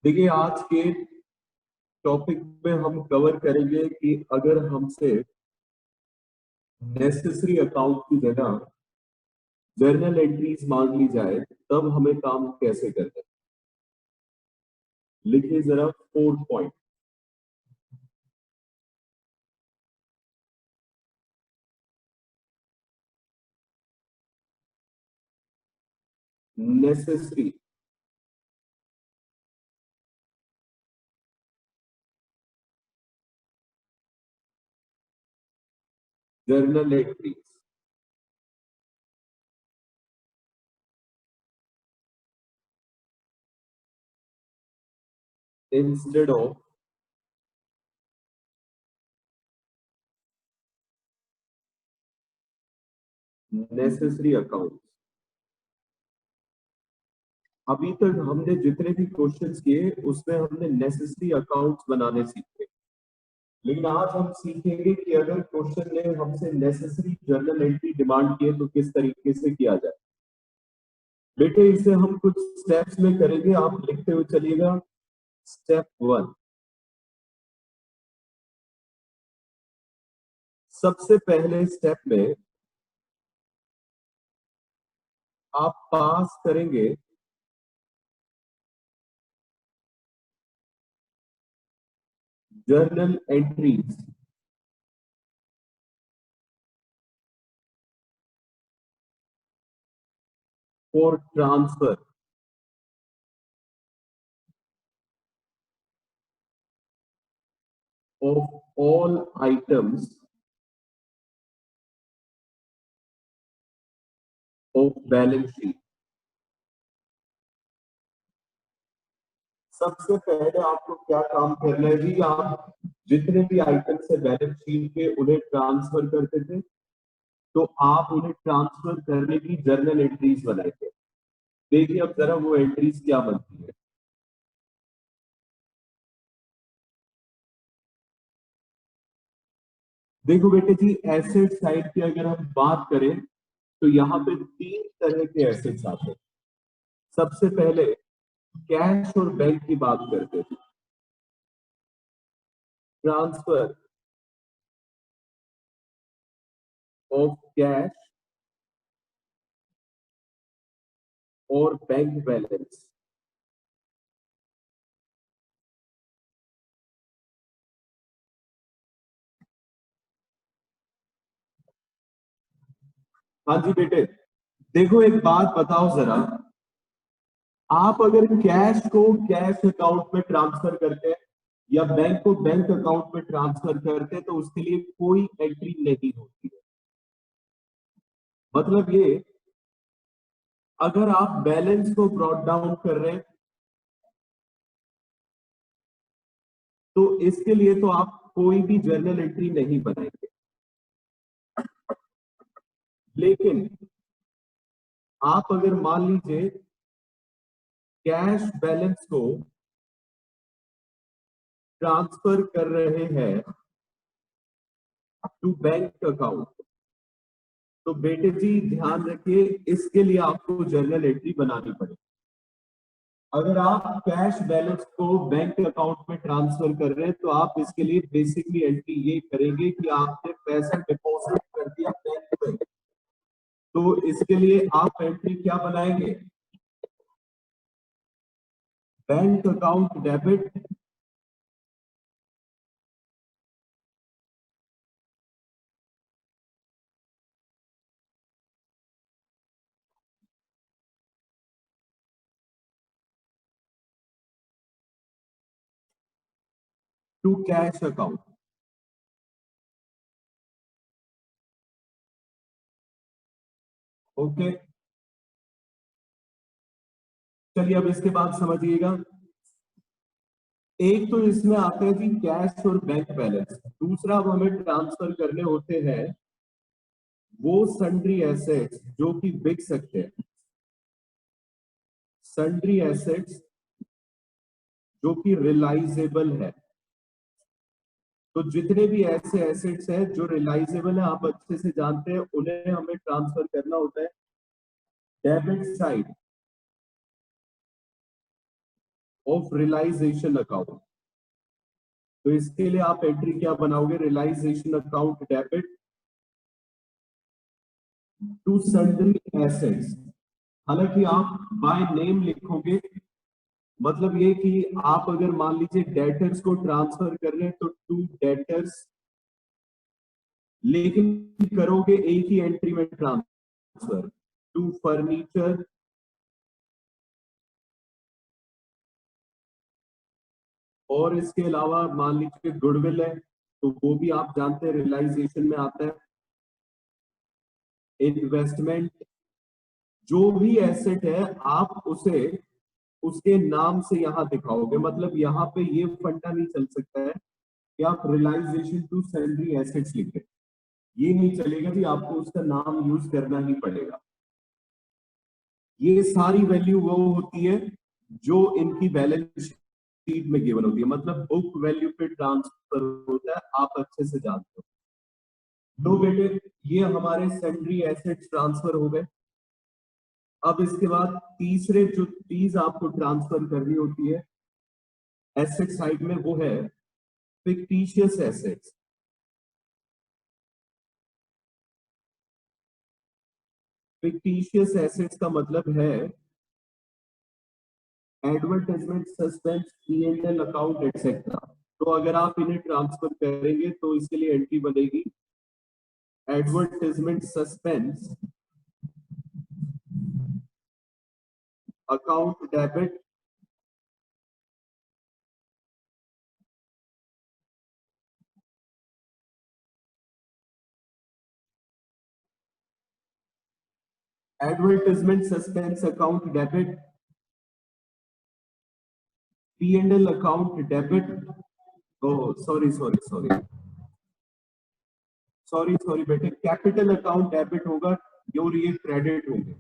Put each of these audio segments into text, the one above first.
देखिए, आज के टॉपिक में हम कवर करेंगे कि अगर हमसे नेसेसरी अकाउंट की जगह जर्नल एंट्रीज मांग ली जाए तब हमें काम कैसे करना है। लिखिए जरा 4 point. Necessary journal entries instead of necessary account. अभी तक हमने जितने भी क्वेश्चंस किए उसमें हमने नेसेसरी अकाउंट्स बनाने सीखे, लेकिन आज हम सीखेंगे कि अगर क्वेश्चन ने हमसे नेसेसरी जर्नल एंट्री डिमांड किए तो किस तरीके से किया जाए। बेटे, इसे हम कुछ स्टेप्स में करेंगे, आप लिखते हुए चलिएगा। स्टेप 1, सबसे पहले स्टेप में आप पास करेंगे journal entries for transfer of all items of balance sheet. सबसे पहले आपको क्या काम करना है जी, आप जितने भी आइटम्स है बैलेंस शीट के उन्हें ट्रांसफर करते थे, तो आप उन्हें ट्रांसफर करने की जर्नल एंट्रीज बनाएंगे। देखिए अब जरा वो एंट्रीज क्या बनती है। देखो बेटे जी, एसेट साइड की अगर हम बात करें तो यहाँ पे 3 तरह के एसेट्स आते हैं। सबसे पहले कैश और बैंक की बात करते हैं। ट्रांसफर ऑफ कैश और बैंक बैलेंस। हाँ जी बेटे, देखो एक बात बताओ जरा, आप अगर कैश को कैश अकाउंट में ट्रांसफर करते हैं या बैंक को बैंक अकाउंट में ट्रांसफर करते हैं तो उसके लिए कोई एंट्री नहीं होती है। मतलब ये, अगर आप बैलेंस को ब्रॉट डाउन कर रहे हैं तो इसके लिए तो आप कोई भी जर्नल एंट्री नहीं बनाएंगे। लेकिन आप अगर मान लीजिए कैश बैलेंस को ट्रांसफर कर रहे हैं टू बैंक अकाउंट, तो बेटे जी ध्यान रखिए, इसके लिए आपको जर्नल एंट्री बनानी पड़ेगी। अगर आप कैश बैलेंस को बैंक अकाउंट में ट्रांसफर कर रहे हैं तो आप इसके लिए बेसिकली एंट्री ये करेंगे कि आपने पैसा डिपॉजिट कर दिया बैंक में, तो इसके लिए आप एंट्री क्या बनाएंगे? Bank account debit to cash account. Okay, चलिए अब इसके बाद समझिएगा। एक तो इसमें आते हैं जी कैश और बैंक बैलेंस, दूसरा अब हमें ट्रांसफर करने होते हैं वो सन्ड्री एसेट्स जो कि बिक सकते हैं। सन्ड्री एसेट्स जो कि रिलाइजेबल है। तो जितने भी ऐसे एसेट्स हैं जो रिलाइजेबल है, आप अच्छे से जानते हैं, उन्हें हमें ट्रांसफर करना होता है debit side of realisation account. तो इसके लिए आप एंट्री क्या बनाओगे, realisation account debit to sundry assets. हालांकि आप बाय नेम लिखोगे, मतलब ये कि आप अगर मान लीजिए डेटर्स को ट्रांसफर कर रहे हैं तो टू डेटर्स, लेकिन करोगे एक ही एंट्री में ट्रांसफर, टू फर्नीचर और इसके अलावा मान लीजिए गुडविल है तो वो भी आप जानते हैं रियलाइजेशन में आता है। इन्वेस्टमेंट, जो भी एसेट है आप उसे उसके नाम से यहां दिखाओगे, मतलब यहां पे ये फंडा नहीं चल सकता है कि आप रियलाइजेशन टू सैलरी एसेट्स लिखें, ये नहीं चलेगा जी, आपको उसका नाम यूज करना ही पड़ेगा। ये सारी वैल्यू वो होती है जो इनकी बैलेंस शीट में गिवन होती है, मतलब बुक वैल्यू पे ट्रांसफर होता है, आप अच्छे से जानते हो। लो बेटे, ये हमारे सैलरी एसेट्स ट्रांसफर हो गए। अब इसके बाद तीसरे जो चीज आपको ट्रांसफर करनी होती है एसेट साइड में, वो है फिक्टिशियस एसेट्स। फिक्टिशियस एसेट्स का मतलब है advertisement, suspense, PNL account etcetera. तो अगर आप इन्हें ट्रांसफर करेंगे तो इसके लिए एंट्री बनेगी advertisement suspense account debit advertisement suspense account debit PNL account debit. Oh sorry sorry sorry sorry sorry बेटे, कैपिटल अकाउंट डेबिट होगा और ये क्रेडिट होंगे।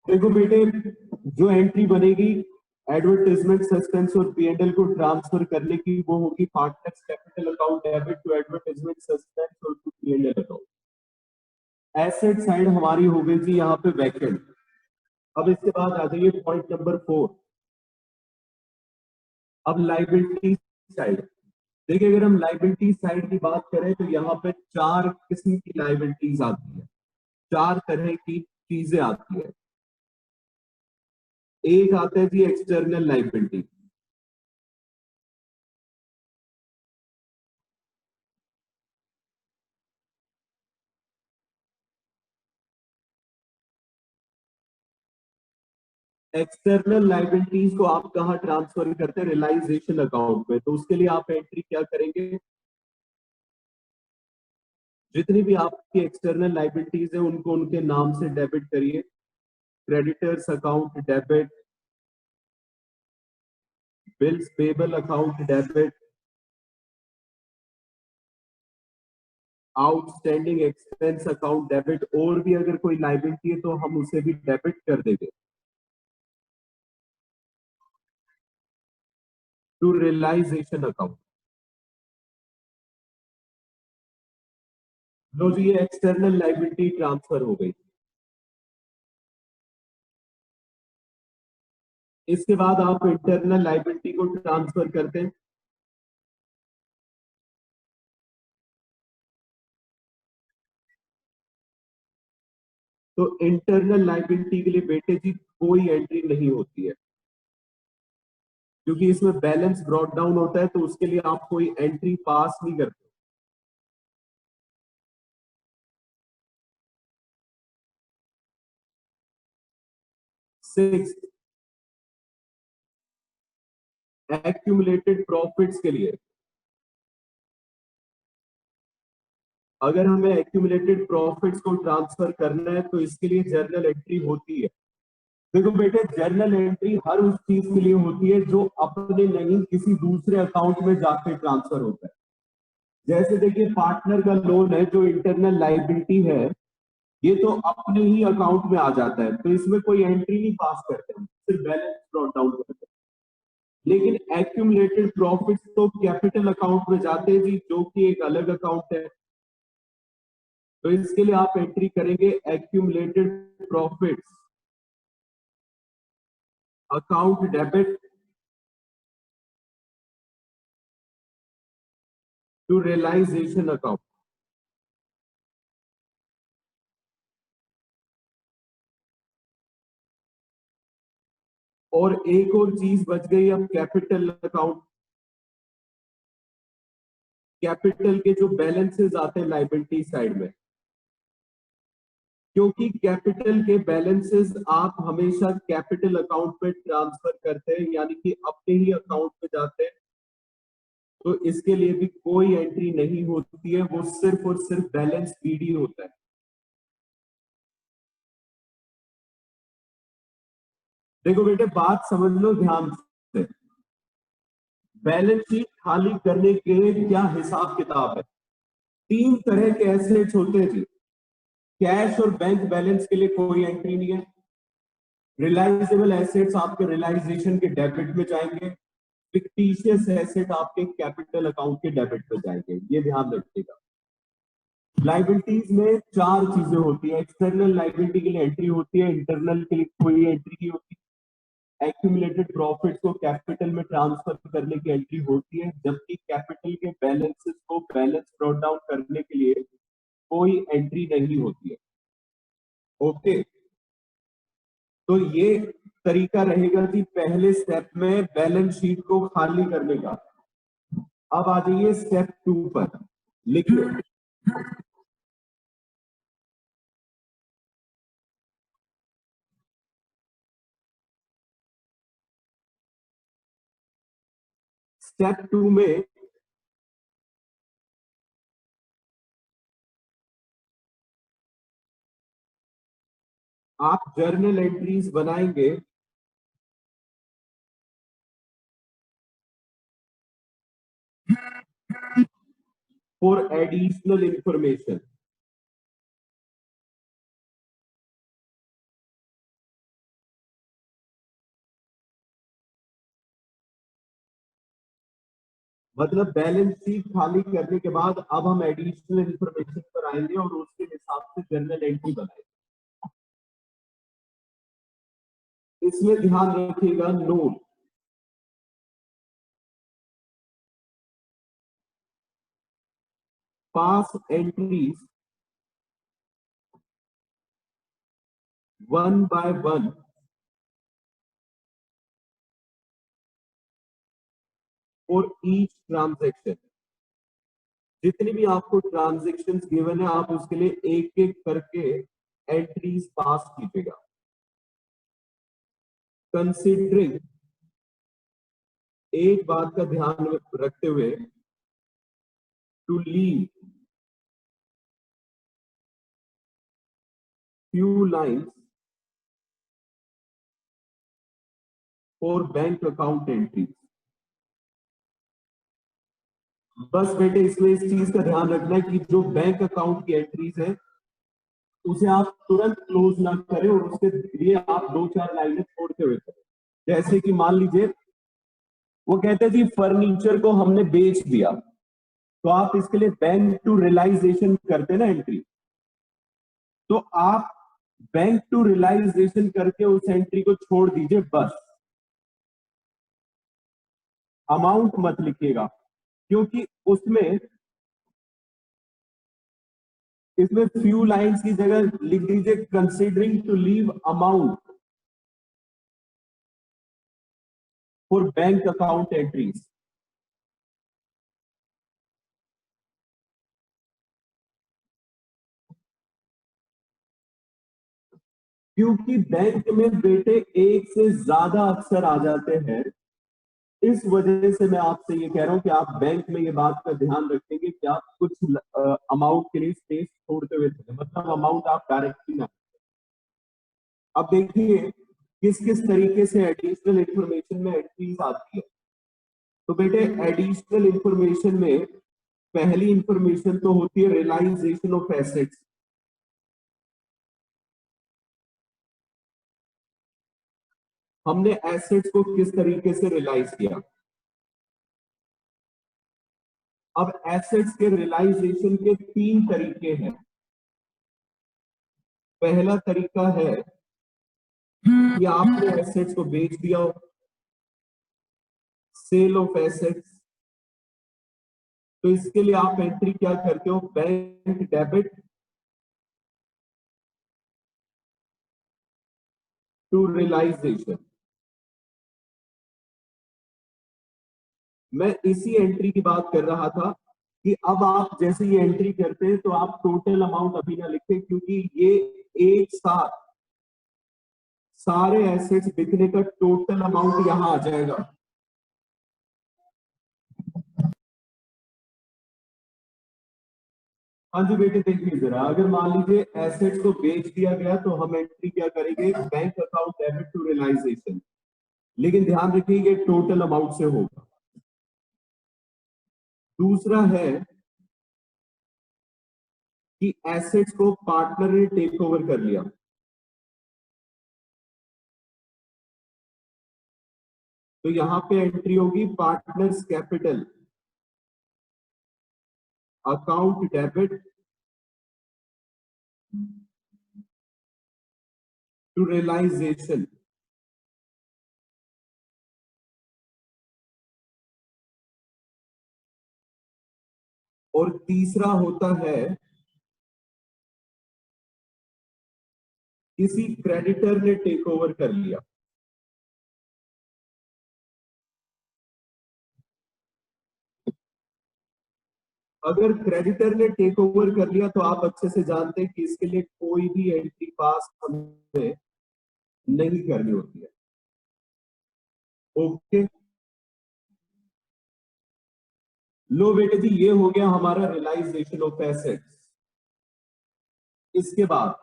देखो बेटे, जो एंट्री बनेगी एडवर्टाइजमेंट सस्पेंस और पीएनएल को ट्रांसफर करने की, वो होगी partners capital account debit to advertisement suspense और to PNL account. Asset side हमारी हो गई थी यहाँ पे वैकेंट। अब इसके बाद आ जाइए पॉइंट नंबर 4। अब लाइबिलिटी साइड। देखिए, अगर हम लाइबिलिटी साइड की बात करें तो यहाँ पे चार किस्म की लाइबिलिटीज आती है, चार तरह की चीजें आती है। एक आता है जी एक्सटर्नल लाइबिलिटी। एक्सटर्नल लाइबिलिटीज को आप कहाँ ट्रांसफर करते हैं, रियलाइजेशन अकाउंट में। तो उसके लिए आप एंट्री क्या करेंगे, जितनी भी आपकी एक्सटर्नल लाइबिलिटीज है उनको उनके नाम से डेबिट करिए। Creditors account debit, bills payable account debit, outstanding expense account debit, और भी अगर कोई लाइबिलिटी है तो हम उसे भी डेबिट कर देंगे टू रियलाइजेशन अकाउंट। लो जी, ये एक्सटर्नल लाइबिलिटी ट्रांसफर हो गई। इसके बाद आप इंटरनल लाइबिलिटी को ट्रांसफर करते हैं। तो इंटरनल लायबिलिटी के लिए बेटे जी कोई एंट्री नहीं होती है, क्योंकि इसमें बैलेंस ब्रॉट डाउन होता है, तो उसके लिए आप कोई एंट्री पास नहीं करते। सिक्स, एक्यूमुलेटेड प्रॉफिट्स के लिए अगर हमें एक्यूमुलेटेड प्रॉफिट्स को ट्रांसफर करना है तो इसके लिए जर्नल एंट्री होती है। देखो बेटे, जर्नल एंट्री हर उस चीज के लिए होती है जो अपने नहीं किसी दूसरे अकाउंट में जाके ट्रांसफर होता है। जैसे देखिए, पार्टनर का लोन है जो इंटरनल लायबिलिटी है, ये तो अपने ही अकाउंट में आ जाता है, तो इसमें कोई एंट्री नहीं पास करते हैं, सिर्फ बैलेंस ब्रॉट डाउन करते हैं। लेकिन एक्यूमुलेटेड प्रॉफिट्स तो कैपिटल अकाउंट में जाते हैं जी, जो कि एक अलग अकाउंट है। तो इसके लिए आप एंट्री करेंगे accumulated profits account debit to realisation account. और एक और चीज बच गई अब, कैपिटल अकाउंट। कैपिटल के जो बैलेंसेस आते हैं लाइबिलिटी साइड में, क्योंकि कैपिटल के बैलेंसेस आप हमेशा कैपिटल अकाउंट में ट्रांसफर करते हैं, यानी कि अपने ही अकाउंट में जाते हैं, तो इसके लिए भी कोई एंट्री नहीं होती है, वो सिर्फ और सिर्फ बैलेंस बीडी होता है। देखो बेटे, बात समझ लो ध्यान से, बैलेंस शीट खाली करने के क्या हिसाब किताब है। तीन तरह के एसेट्स होते हैं जी। कैश और बैंक बैलेंस के लिए कोई एंट्री नहीं है। रिलाइजेबल एसेट्स आपके रियलाइजेशन के डेबिट में जाएंगे। फिक्टिशियस एसेट आपके कैपिटल अकाउंट के डेबिट में जाएंगे, ये ध्यान रखिएगा। लाइबिलिटीज में चार चीजें होती है। एक्सटर्नल लाइबिलिटी के लिए एंट्री होती है, इंटरनल के लिए कोई एंट्री नहीं होती। एक्यूमुलेटेड प्रॉफिट्स को कैपिटल में ट्रांसफर करने की एंट्री होती है, जबकि कैपिटल के बैलेंसेस को बैलेंस ब्रॉट डाउन करने के लिए कोई एंट्री नहीं होती है। ओके, तो ये तरीका रहेगा कि पहले स्टेप में बैलेंस शीट को खाली करने का। अब आ जाइए स्टेप 2 पर, लिखिए। स्टेप 2 में आप जर्नल एंट्रीज बनाएंगे फॉर एडिशनल इंफॉर्मेशन। मतलब बैलेंस शीट खाली करने के बाद अब हम एडिशनल इंफॉर्मेशन पर आएंगे और उसके हिसाब से जर्नल एंट्री बनाएंगे। इसमें ध्यान रखिएगा, note pass entries one by one for each transaction. जितनी भी आपको ट्रांजेक्शन्स गिवन है, आप उसके लिए एक एक करके एंट्रीज पास कीजिएगा। कंसीडरिंग, एक बात का ध्यान रखते हुए, to leave few lines for bank account entries. बस बेटे, इसमें इस चीज का ध्यान रखना है कि जो बैंक अकाउंट की एंट्रीज है उसे आप तुरंत क्लोज ना करें और उसके लिए आप दो चार लाइनें छोड़ते हुए करें। जैसे कि मान लीजिए वो कहते जी फर्नीचर को हमने बेच दिया, तो आप इसके लिए बैंक टू रियलाइजेशन करते ना एंट्री, तो आप बैंक टू रियलाइजेशन करके उस एंट्री को छोड़ दीजिए बस। अमाउंट मत लिखिएगा, क्योंकि उसमें इसमें फ्यू लाइंस की जगह लिख दीजिए considering to leave amount for bank account entries. क्योंकि बैंक में बेटे एक से ज्यादा अक्सर आ जाते हैं, इस वजह से मैं आपसे ये कह रहा हूं कि आप बैंक में ये बात का ध्यान रखेंगे कि आप कुछ अमाउंट के लिए स्पेस छोड़ते हुए चले, मतलब अमाउंट आप डायरेक्टली ना। अब देखिए किस किस तरीके से एडिशनल इंफॉर्मेशन में एंट्रीज आती है। तो बेटे एडिशनल इंफॉर्मेशन में पहली इंफॉर्मेशन तो होती है रियलाइजेशन ऑफ एसेट्स। हमने एसेट्स को किस तरीके से रियलाइज किया। अब एसेट्स के रियलाइजेशन के तीन तरीके हैं। पहला तरीका है कि आपने एसेट्स को बेच दिया हो, सेल ऑफ एसेट्स। तो इसके लिए आप एंट्री क्या करते हो, बैंक डेबिट टू रियलाइजेशन। मैं इसी एंट्री की बात कर रहा था कि अब आप जैसे ये एंट्री करते हैं तो आप टोटल अमाउंट अभी ना लिखें, क्योंकि ये एक साथ सारे एसेट्स बिकने का टोटल अमाउंट यहां आ जाएगा। हाँ जी बेटे देखिए जरा, अगर मान लीजिए एसेट्स को बेच दिया गया तो हम एंट्री क्या करेंगे, bank account debit to realisation. लेकिन ध्यान रखिए ये टोटल अमाउंट से होगा। दूसरा है कि एसेट्स को पार्टनर ने टेक ओवर कर लिया। तो यहां पे एंट्री होगी partners capital account debit to realisation. और तीसरा होता है किसी क्रेडिटर ने टेक ओवर कर लिया। अगर क्रेडिटर ने टेक ओवर कर लिया तो आप अच्छे से जानते हैं कि इसके लिए कोई भी एंट्री पास हमें नहीं करनी होती है। ओके, लो बेटे जी ये हो गया हमारा रियलाइजेशन ऑफ एसेट्स। इसके बाद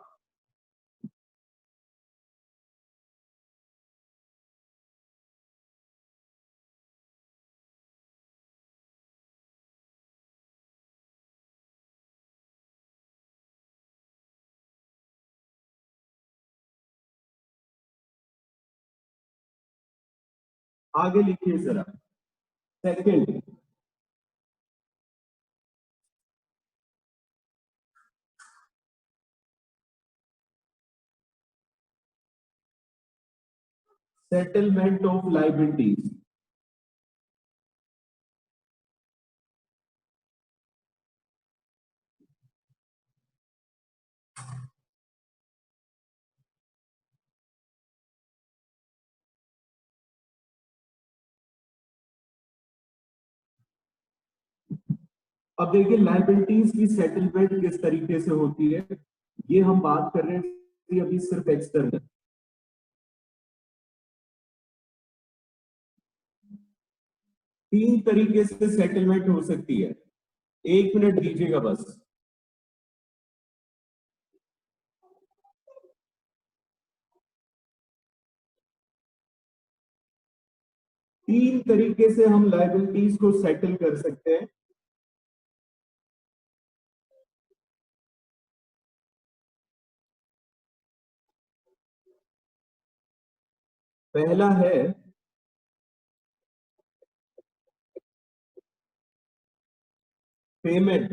आगे लिखिए जरा, सेकंड सेटलमेंट ऑफ लाइबिलिटीज। अब देखिए लाइबिलिटीज की सेटलमेंट किस तरीके से होती है, ये हम बात कर रहे हैं अभी सिर्फ एक्सटर्नल। तीन तरीके से सेटलमेंट हो सकती है, एक मिनट दीजिएगा बस। तीन तरीके से हम लाइबिलिटीज को सेटल कर सकते हैं। पहला है पेमेंट।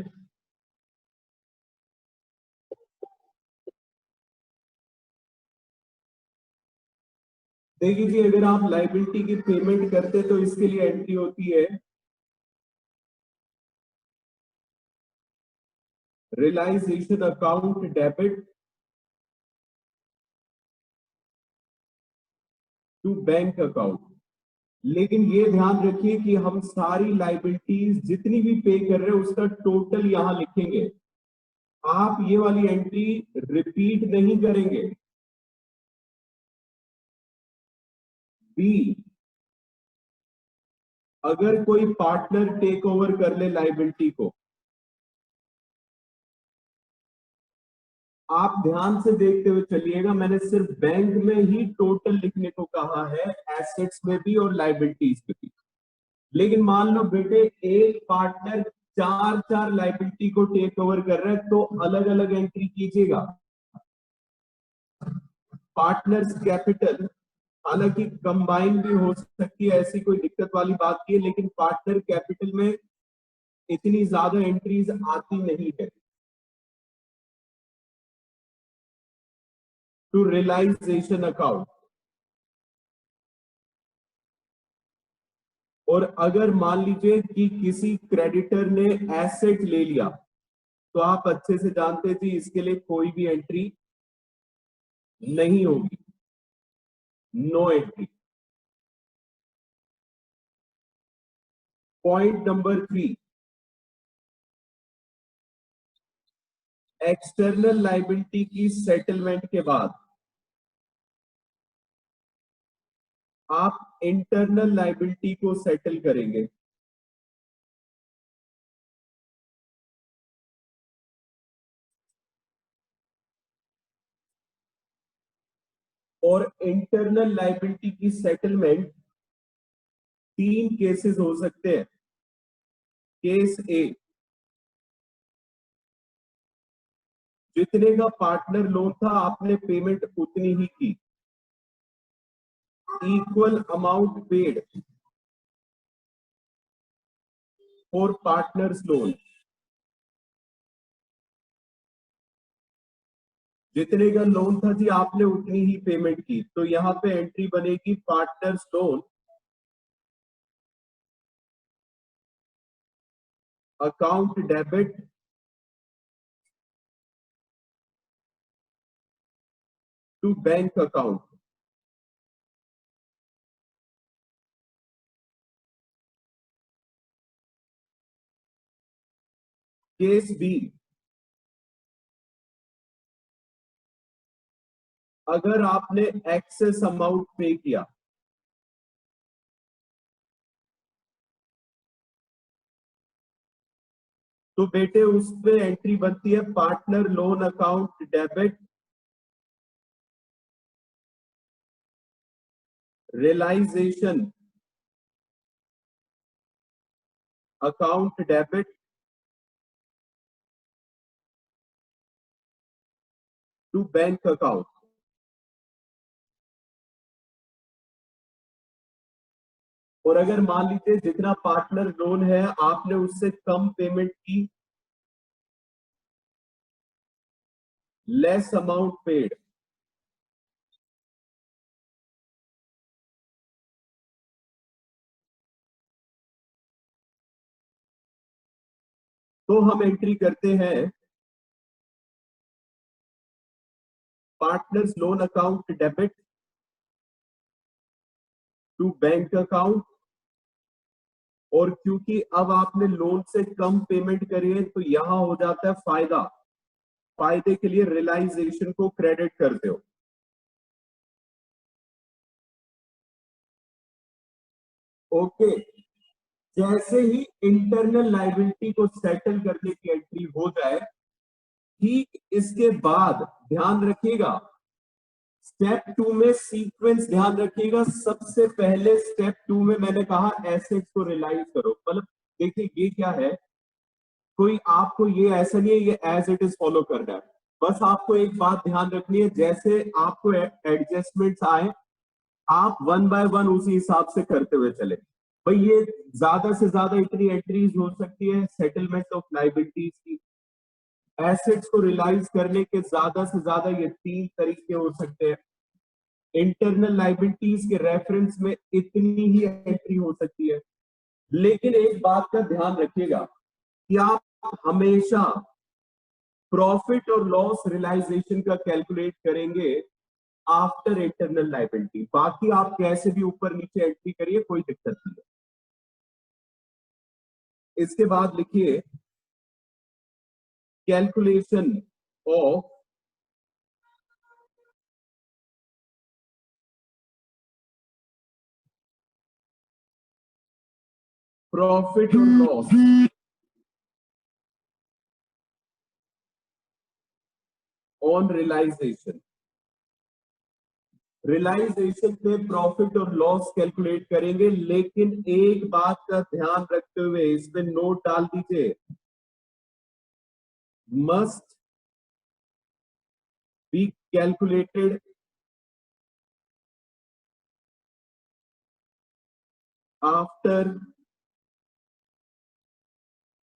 देखिए जी अगर आप लाइबिलिटी की पेमेंट करते तो इसके लिए एंट्री होती है realisation account debit to bank account. लेकिन ये ध्यान रखिए कि हम सारी लाइबिलिटीज जितनी भी पे कर रहे हैं उसका टोटल यहां लिखेंगे। आप ये वाली एंट्री रिपीट नहीं करेंगे। बी, अगर कोई पार्टनर टेक ओवर कर ले लाइबिलिटी को, आप ध्यान से देखते हुए चलिएगा, मैंने सिर्फ बैंक में ही टोटल लिखने को कहा है, एसेट्स में भी और लाइबिलिटीज में भी। लेकिन मान लो बेटे एक पार्टनर चार चार लाइबिलिटी को टेक ओवर कर रहा है, तो अलग अलग एंट्री कीजिएगा। पार्टनर्स कैपिटल हालांकि कंबाइन भी हो सकती है, ऐसी कोई दिक्कत वाली बात नहीं है, लेकिन पार्टनर कैपिटल में इतनी ज्यादा एंट्रीज आती नहीं है। टू रियलाइजेशन अकाउंट, और अगर मान लीजिए कि किसी क्रेडिटर ने एसेट ले लिया, तो आप अच्छे से जानते थे इसके लिए कोई भी एंट्री नहीं होगी, no entry. Point number 3, external liability की सेटलमेंट के बाद आप इंटरनल लाइबिलिटी को सेटल करेंगे। और इंटरनल लाइबिलिटी की सेटलमेंट 3 केसेस हो सकते हैं। केस ए, जितने का पार्टनर लोन था आपने पेमेंट उतनी ही की, equal amount paid for partners loan. जितने का लोन था जी आपने उतनी ही पेमेंट की, तो यहां पे एंट्री बनेगी partners loan account debit to bank account. Case B, अगर आपने एक्सेस अमाउंट पे किया, तो बेटे उस पे एंट्री बनती है partner loan account debit realisation account debit to bank account. और अगर मान लीजिए जितना पार्टनर लोन है आपने उससे कम पेमेंट की, लेस अमाउंट पेड, तो हम एंट्री करते हैं partners loan account debit to bank account. और क्योंकि अब आपने लोन से कम पेमेंट करी है, तो यहां हो जाता है फायदा, फायदे के लिए रियलाइजेशन को क्रेडिट करते हो। ओके, जैसे ही इंटरनल लाइबिलिटी को सेटल करने की एंट्री हो जाए, ठीक इसके बाद ध्यान रखिएगा स्टेप 2 में सीक्वेंस ध्यान रखिएगा। सबसे पहले स्टेप 2 में मैंने कहा एसेट्स को रियलाइज करो। मतलब देखिए ये क्या है, कोई आपको ये ऐसा नहीं है ये एज इट इज फॉलो करना है। बस आपको एक बात ध्यान रखनी है, जैसे आपको एडजस्टमेंट्स आए आप वन बाय वन उसी हिसाब से करते हुए चले। भाई ये ज्यादा से ज्यादा इतनी एंट्रीज हो सकती है सेटलमेंट ऑफ लाइबिलिटीज की, एसेट्स को रियलाइज करने के ज्यादा से ज्यादा ये 3 तरीके हो सकते हैं। इंटरनल लाइबिलिटीज के रेफरेंस में इतनी ही एंट्री हो सकती है। लेकिन एक बात का ध्यान रखिएगा कि आप हमेशा प्रॉफिट और लॉस रियलाइजेशन का कैलकुलेट करेंगे आफ्टर इंटरनल लायबिलिटी। बाकी आप कैसे भी ऊपर नीचे एंट्री करिए, कोई दिक्कत नहीं है। इसके बाद लिखिए कैलकुलेशन ऑफ प्रॉफिट और लॉस ऑन रियलाइजेशन। रियलाइजेशन पे प्रॉफिट और लॉस कैलकुलेट करेंगे, लेकिन एक बात का ध्यान रखते हुए इसमें नोट डाल दीजिए, must be calculated after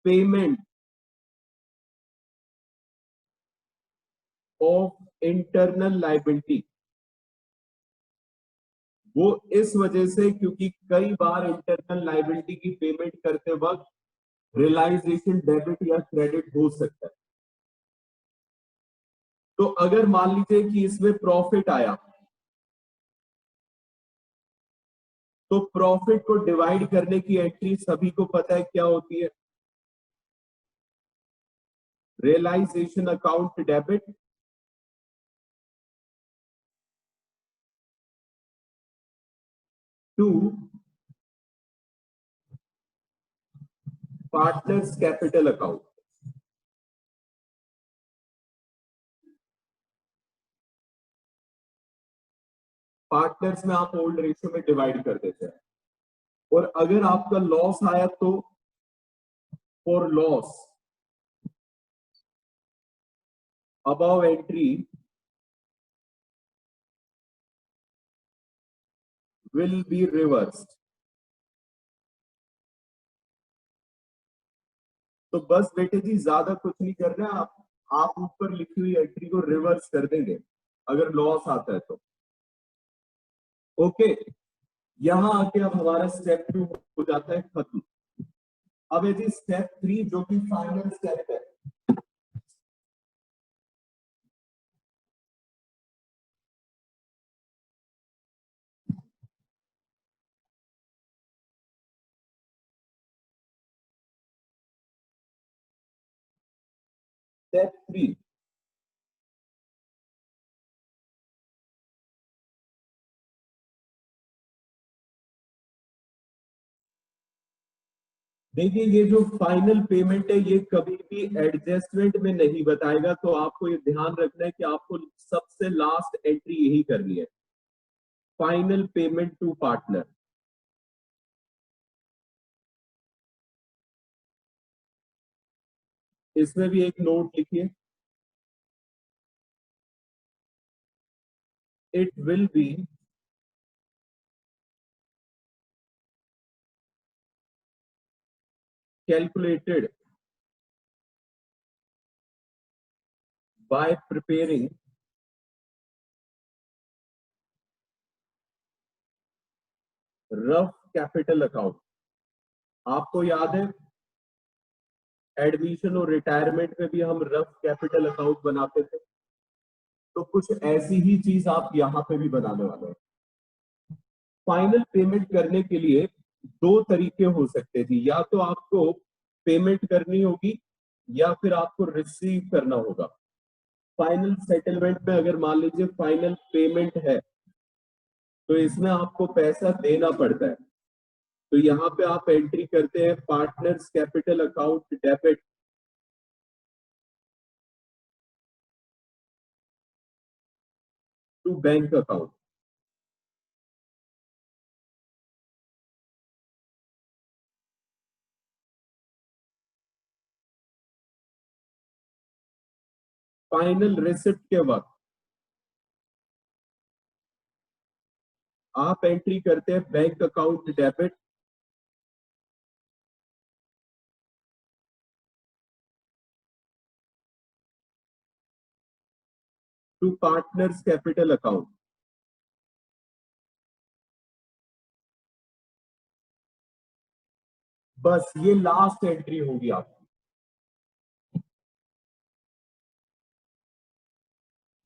payment of internal liability. वो इस वजह से क्योंकि कई बार इंटरनल लायबिलिटी की पेमेंट करते वक्त रियलाइजेशन डेबिट या क्रेडिट हो सकता है। तो अगर मान लीजिए कि इसमें प्रॉफिट आया, तो प्रॉफिट को डिवाइड करने की एंट्री सभी को पता है क्या होती है, realisation account debit to partners capital account. Partners में आप ओल्ड रेशियो में डिवाइड कर देते हैं। और अगर आपका लॉस आया तो for loss above entry will be reversed. तो बस बेटे जी ज्यादा कुछ नहीं कर रहे आप ऊपर लिखी हुई एंट्री को रिवर्स कर देंगे अगर लॉस आता है तो। ओके, यहां आके अब हमारा स्टेप 2 हो जाता है खत्म। अब है जी स्टेप 3 जो कि फाइनल स्टेप है। स्टेप 3, देखिए ये जो फाइनल पेमेंट है ये कभी भी एडजस्टमेंट में नहीं बताएगा, तो आपको ये ध्यान रखना है कि आपको सबसे लास्ट एंट्री यही करनी है, फाइनल पेमेंट टू पार्टनर। इसमें भी एक नोट लिखिए, it will be calculated by preparing rough capital account. आपको याद है एडमिशन और रिटायरमेंट में भी हम रफ कैपिटल अकाउंट बनाते थे, तो कुछ ऐसी ही चीज आप यहां पे भी बनाने वाले हैं। फाइनल पेमेंट करने के लिए दो तरीके हो सकते थे, या तो आपको पेमेंट करनी होगी या फिर आपको रिसीव करना होगा। फाइनल सेटलमेंट में अगर मान लीजिए फाइनल पेमेंट है तो इसमें आपको पैसा देना पड़ता है। तो यहाँ पे आप एंट्री करते हैं partners capital account debit to bank account. Final receipt के वक्त आप एंट्री करते हैं bank account debit to partners capital account. बस ये लास्ट एंट्री होगी आपकी।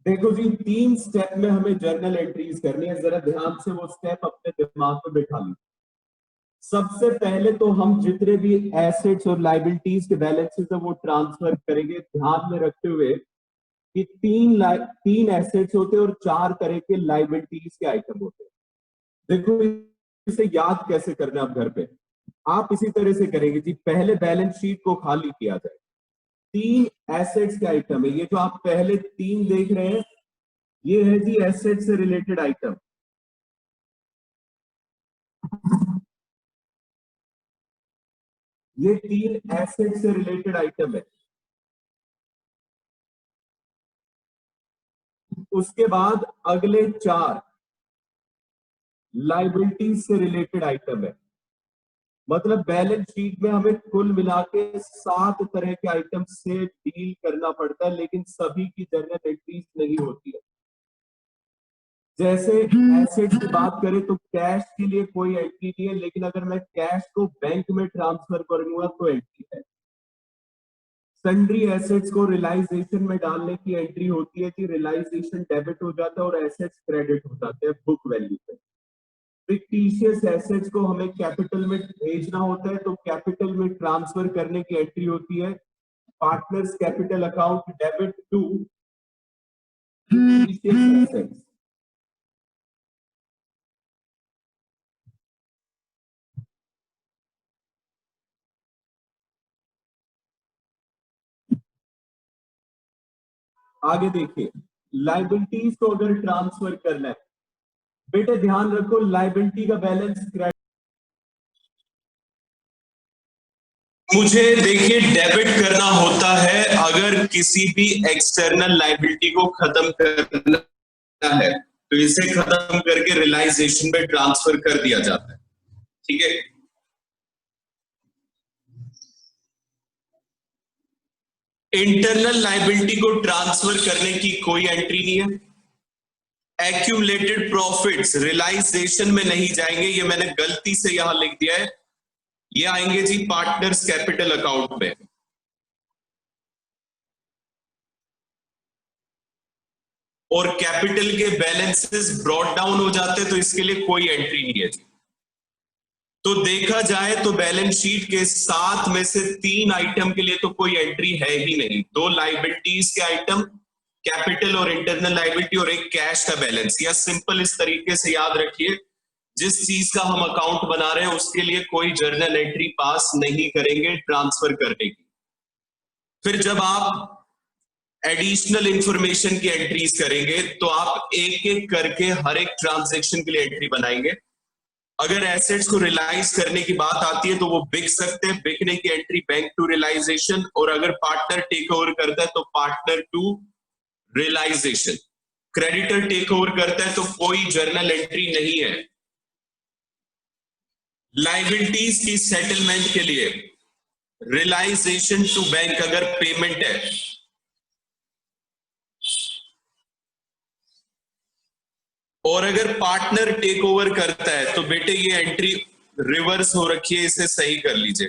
देखो जी, 3 स्टेप में हमें जर्नल एंट्रीज करनी है, जरा ध्यान से वो स्टेप अपने दिमाग में बिठा लीजिए। सबसे पहले तो हम जितने भी एसेट्स और लाइबिलिटीज के बैलेंसेस है वो ट्रांसफर करेंगे, ध्यान में रखते हुए कि तीन एसेट्स होते हैं और 4 तरह के लाइबिलिटीज के आइटम होते हैं। देखो इसे याद कैसे करना है आप घर पे, आप इसी तरह से करेंगे जी। पहले बैलेंस शीट को खाली किया जाए, 3 एसेट्स के आइटम है, ये जो आप पहले 3 देख रहे हैं ये है जी एसेट से रिलेटेड आइटम। ये 3 एसेट से रिलेटेड आइटम है। उसके बाद अगले 4 लाइबिलिटीज से रिलेटेड आइटम है। मतलब बैलेंस शीट में हमें कुल मिला के 7 तरह के आइटम से डील करना पड़ता है, लेकिन सभी की जर्नल एंट्रीज नहीं होती है। जैसे एसेट की बात करें तो कैश के लिए कोई एंट्री नहीं है, लेकिन अगर मैं कैश को बैंक में ट्रांसफर करूंगा तो एंट्री है। सन्ड्री एसेट्स को रियलाइजेशन में डालने की एंट्री होती है कि रियलाइजेशन डेबिट हो जाता है और एसेट्स क्रेडिट हो जाते हैं बुक वैल्यू पे। फिक्टिशियस एसेट्स को हमें कैपिटल में भेजना होता है तो कैपिटल में ट्रांसफर करने की एंट्री होती है partners capital account debit to fictitious assets. आगे देखिए, लाइबिलिटीज को अगर ट्रांसफर करना है, बेटे ध्यान रखो लाइबिलिटी का बैलेंस क्रेडिट, मुझे देखिए डेबिट करना होता है अगर किसी भी एक्सटर्नल लाइबिलिटी को खत्म करना है तो इसे खत्म करके रियलाइजेशन में ट्रांसफर कर दिया जाता है। ठीक है, इंटरनल लाइबिलिटी को ट्रांसफर करने की कोई एंट्री नहीं है। एक्यूमुलेटेड प्रॉफिट्स रियलाइजेशन में नहीं जाएंगे, ये मैंने गलती से यहां लिख दिया है, ये आएंगे जी पार्टनर्स कैपिटल अकाउंट में। और कैपिटल के बैलेंसेस ब्रॉट डाउन हो जाते हैं तो इसके लिए कोई एंट्री नहीं है जी। तो देखा जाए तो बैलेंस शीट के 7 में से 3 आइटम के लिए तो कोई एंट्री है ही नहीं। 2 लाइबिलिटीज के आइटम, कैपिटल और इंटरनल लाइबिलिटी, और एक कैश का बैलेंस। या सिंपल इस तरीके से याद रखिए, जिस चीज का हम अकाउंट बना रहे हैं उसके लिए कोई जर्नल एंट्री पास नहीं करेंगे ट्रांसफर करने की। फिर जब आप एडिशनल इंफॉर्मेशन की एंट्रीज करेंगे तो आप एक एक करके हर एक ट्रांजैक्शन के लिए एंट्री बनाएंगे। अगर एसेट्स को रियलाइज करने की बात आती है तो वो बिक सकते हैं, बिकने की एंट्री बैंक टू रियलाइजेशन, और अगर पार्टनर टेक ओवर करता है तो partner to realisation. Creditor take over करता है तो कोई जर्नल एंट्री नहीं है। लाइबिलिटीज की सेटलमेंट के लिए रियलाइजेशन टू बैंक अगर पेमेंट है, और अगर पार्टनर टेक ओवर करता है तो बेटे ये एंट्री रिवर्स हो रखी है, इसे सही कर लीजिए।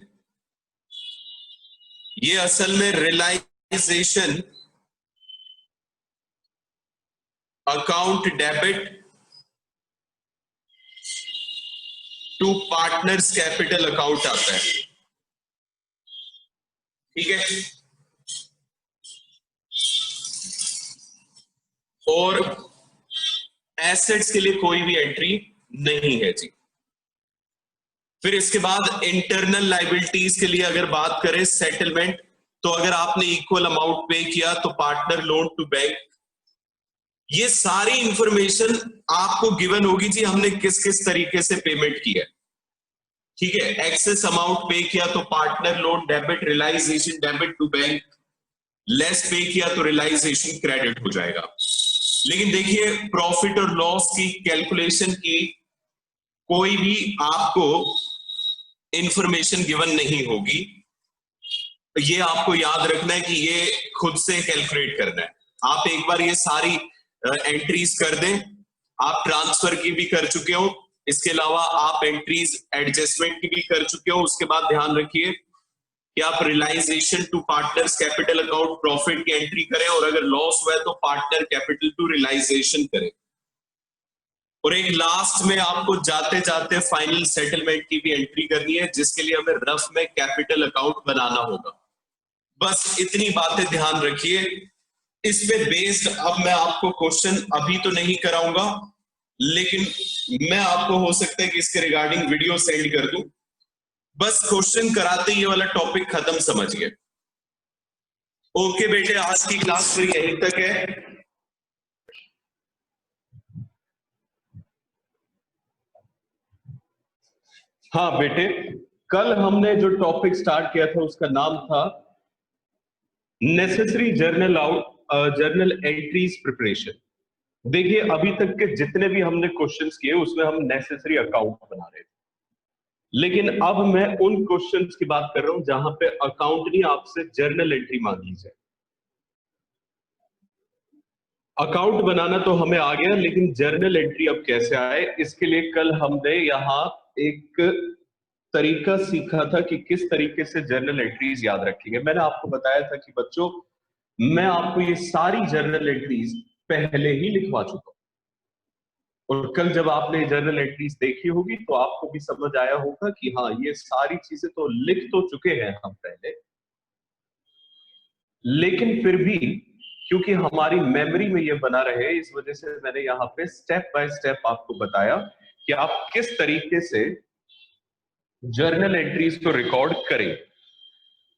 ये असल में realisation account debit to partners capital account आता है। ठीक है, और एसेट्स के लिए कोई भी एंट्री नहीं है जी। फिर इसके बाद इंटरनल लाइबिलिटीज के लिए अगर बात करें सेटलमेंट, तो अगर आपने इक्वल अमाउंट पे किया तो पार्टनर लोन टू बैंक। ये सारी इंफॉर्मेशन आपको गिवन होगी जी, हमने किस किस तरीके से पेमेंट की है। ठीक है, एक्सेस अमाउंट पे किया तो partner loan debit, realisation debit to bank. Less pay किया तो रियलाइजेशन क्रेडिट हो जाएगा। लेकिन देखिए प्रॉफिट और लॉस की कैलकुलेशन की कोई भी आपको इंफॉर्मेशन गिवन नहीं होगी, तो ये आपको याद रखना है कि ये खुद से कैलकुलेट करना है। आप एक बार ये सारी एंट्रीज कर दें, आप ट्रांसफर की भी कर चुके हो, इसके अलावा आप एंट्रीज एडजस्टमेंट की भी कर चुके हो। उसके बाद ध्यान रखिए कि आप realisation to partners capital account profit की एंट्री करें, और अगर लॉस हुआ है तो पार्टनर कैपिटल टू रियलाइजेशन करें। और एक लास्ट में आपको जाते जाते फाइनल सेटलमेंट की भी एंट्री करनी है, जिसके लिए हमें रफ में कैपिटल अकाउंट बनाना होगा। बस इतनी बातें ध्यान रखिए। इस पे बेस्ड अब मैं आपको क्वेश्चन अभी तो नहीं कराऊंगा, लेकिन मैं आपको हो सकता है कि इसके रिगार्डिंग वीडियो सेंड कर दूं। बस क्वेश्चन कराते ये वाला टॉपिक खत्म समझिए। ओके बेटे, आज की क्लास फिर यहीं तक है। हाँ बेटे, कल हमने जो टॉपिक स्टार्ट किया था उसका नाम था नेसेसरी जर्नल एंट्रीज प्रिपरेशन। देखिए, अभी तक के जितने भी हमने क्वेश्चंस किए उसमें हम नेसेसरी अकाउंट बना रहे थे, लेकिन अब मैं उन क्वेश्चंस की बात कर रहा हूं जहां पे अकाउंट ने आपसे जर्नल एंट्री मांगी जाए। अकाउंट बनाना तो हमें आ गया, लेकिन जर्नल एंट्री अब कैसे आए, इसके लिए कल हमने यहाँ एक तरीका सीखा था कि किस तरीके से जर्नल एंट्रीज याद रखेंगे। मैंने आपको बताया था कि बच्चों, मैं आपको ये सारी जर्नल एंट्रीज पहले ही लिखवा चुका हूं, और कल जब आपने जर्नल एंट्रीज देखी होगी तो आपको भी समझ आया होगा कि हाँ, ये सारी चीजें तो लिख तो चुके हैं हम पहले, लेकिन फिर भी क्योंकि हमारी मेमोरी में ये बना रहे, इस वजह से मैंने यहाँ पे स्टेप बाय स्टेप आपको बताया कि आप किस तरीके से जर्नल एंट्रीज को रिकॉर्ड करें।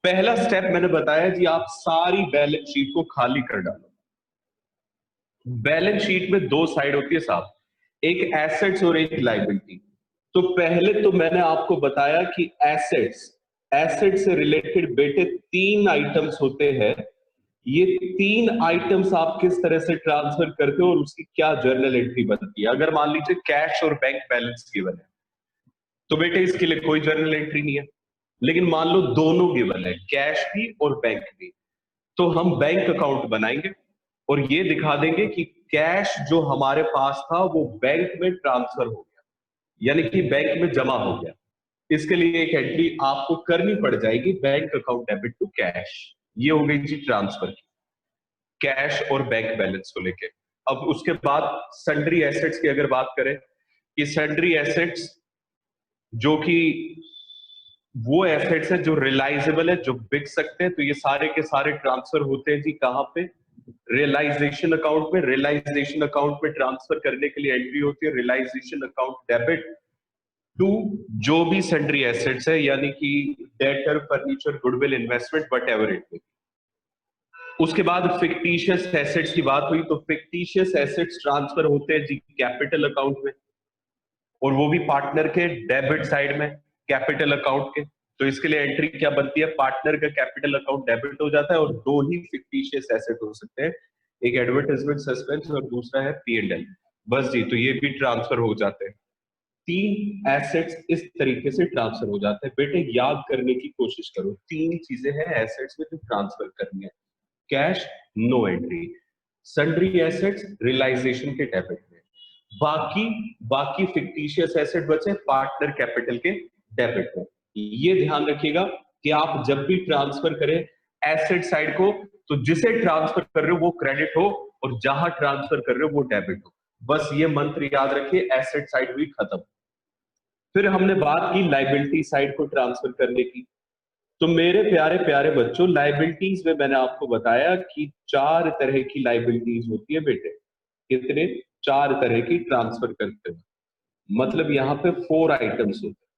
पहला स्टेप मैंने बताया जी, आप सारी बैलेंस शीट को खाली कर डालो। बैलेंस शीट में दो साइड होती है साहब, एक एसेट्स और एक लायबिलिटी। तो पहले तो मैंने आपको बताया कि एसेट से रिलेटेड बेटे तीन आइटम्स होते हैं। ये तीन आइटम्स आप किस तरह से ट्रांसफर करते हो और उसकी क्या जर्नल एंट्री बनती है। अगर मान लीजिए कैश और बैंक बैलेंस गिवन है तो बेटे इसके लिए कोई जर्नल एंट्री नहीं है, लेकिन मान लो दोनों गिवन है, कैश भी और बैंक भी, तो हम बैंक अकाउंट बनाएंगे और ये दिखा देंगे कि कैश जो हमारे पास था वो बैंक में ट्रांसफर हो गया, यानी कि बैंक में जमा हो गया। इसके लिए एक एंट्री आपको करनी पड़ जाएगी, bank account debit to cash. ये हो गई जी ट्रांसफर की, कैश और बैंक बैलेंस को लेके। अब उसके बाद सन्ड्री एसेट्स की अगर बात करें कि सन्ड्री एसेट्स जो कि वो एसेट्स है जो रियलाइजेबल है, जो बिक सकते हैं, तो ये सारे के सारे ट्रांसफर होते हैं जी कहां पे, रियलाइजेशन अकाउंट में। रियलाइजेशन अकाउंट में ट्रांसफर करने के लिए एंट्री होती है रियलाइजेशन अकाउंट डेबिट टू जो भी सन्ड्री एसेट्स है, यानी कि debtor, furniture, goodwill, investment, what ever it. उसके बाद फिक्टिशियस एसेट्स की बात हुई तो फिक्टिशियस एसेट्स ट्रांसफर होते हैं जी कैपिटल अकाउंट में, और वो भी पार्टनर के डेबिट साइड में कैपिटल अकाउंट के। तो इसके लिए एंट्री क्या बनती है, पार्टनर का कैपिटल अकाउंट डेबिट हो जाता है, और दो ही फिक्टिशियस एसेट हो सकते हैं, एक एडवर्टाइजमेंट सस्पेंस और दूसरा है P&L। बस जी, तो ये भी ट्रांसफर हो जाते हैं। तीन एसेट्स इस तरीके से ट्रांसफर हो जाते हैं। बेटे याद करने की कोशिश करो, तीन चीजें हैं एसेट्स में जो ट्रांसफर करनी है। Cash no entry, sundry assets realisation के डेबिट में, बाकी बाकी फिक्टिशियस एसेट बचे पार्टनर कैपिटल के डेबिट में। ये ध्यान रखिएगा कि आप जब भी ट्रांसफर करें एसेट साइड को, तो जिसे ट्रांसफर कर रहे हो वो क्रेडिट हो और जहां ट्रांसफर कर रहे हो वो डेबिट हो। बस ये मंत्र याद रखिए, एसेट साइड हुई खत्म। फिर हमने बात की लाइबिलिटी साइड को ट्रांसफर करने की। तो मेरे प्यारे प्यारे बच्चों, लाइबिलिटीज में मैंने आपको बताया कि चार तरह की लाइबिलिटीज होती है बेटे। कितने? चार तरह की ट्रांसफर करते हो, मतलब यहाँ पे 4 आइटम्स होते हैं।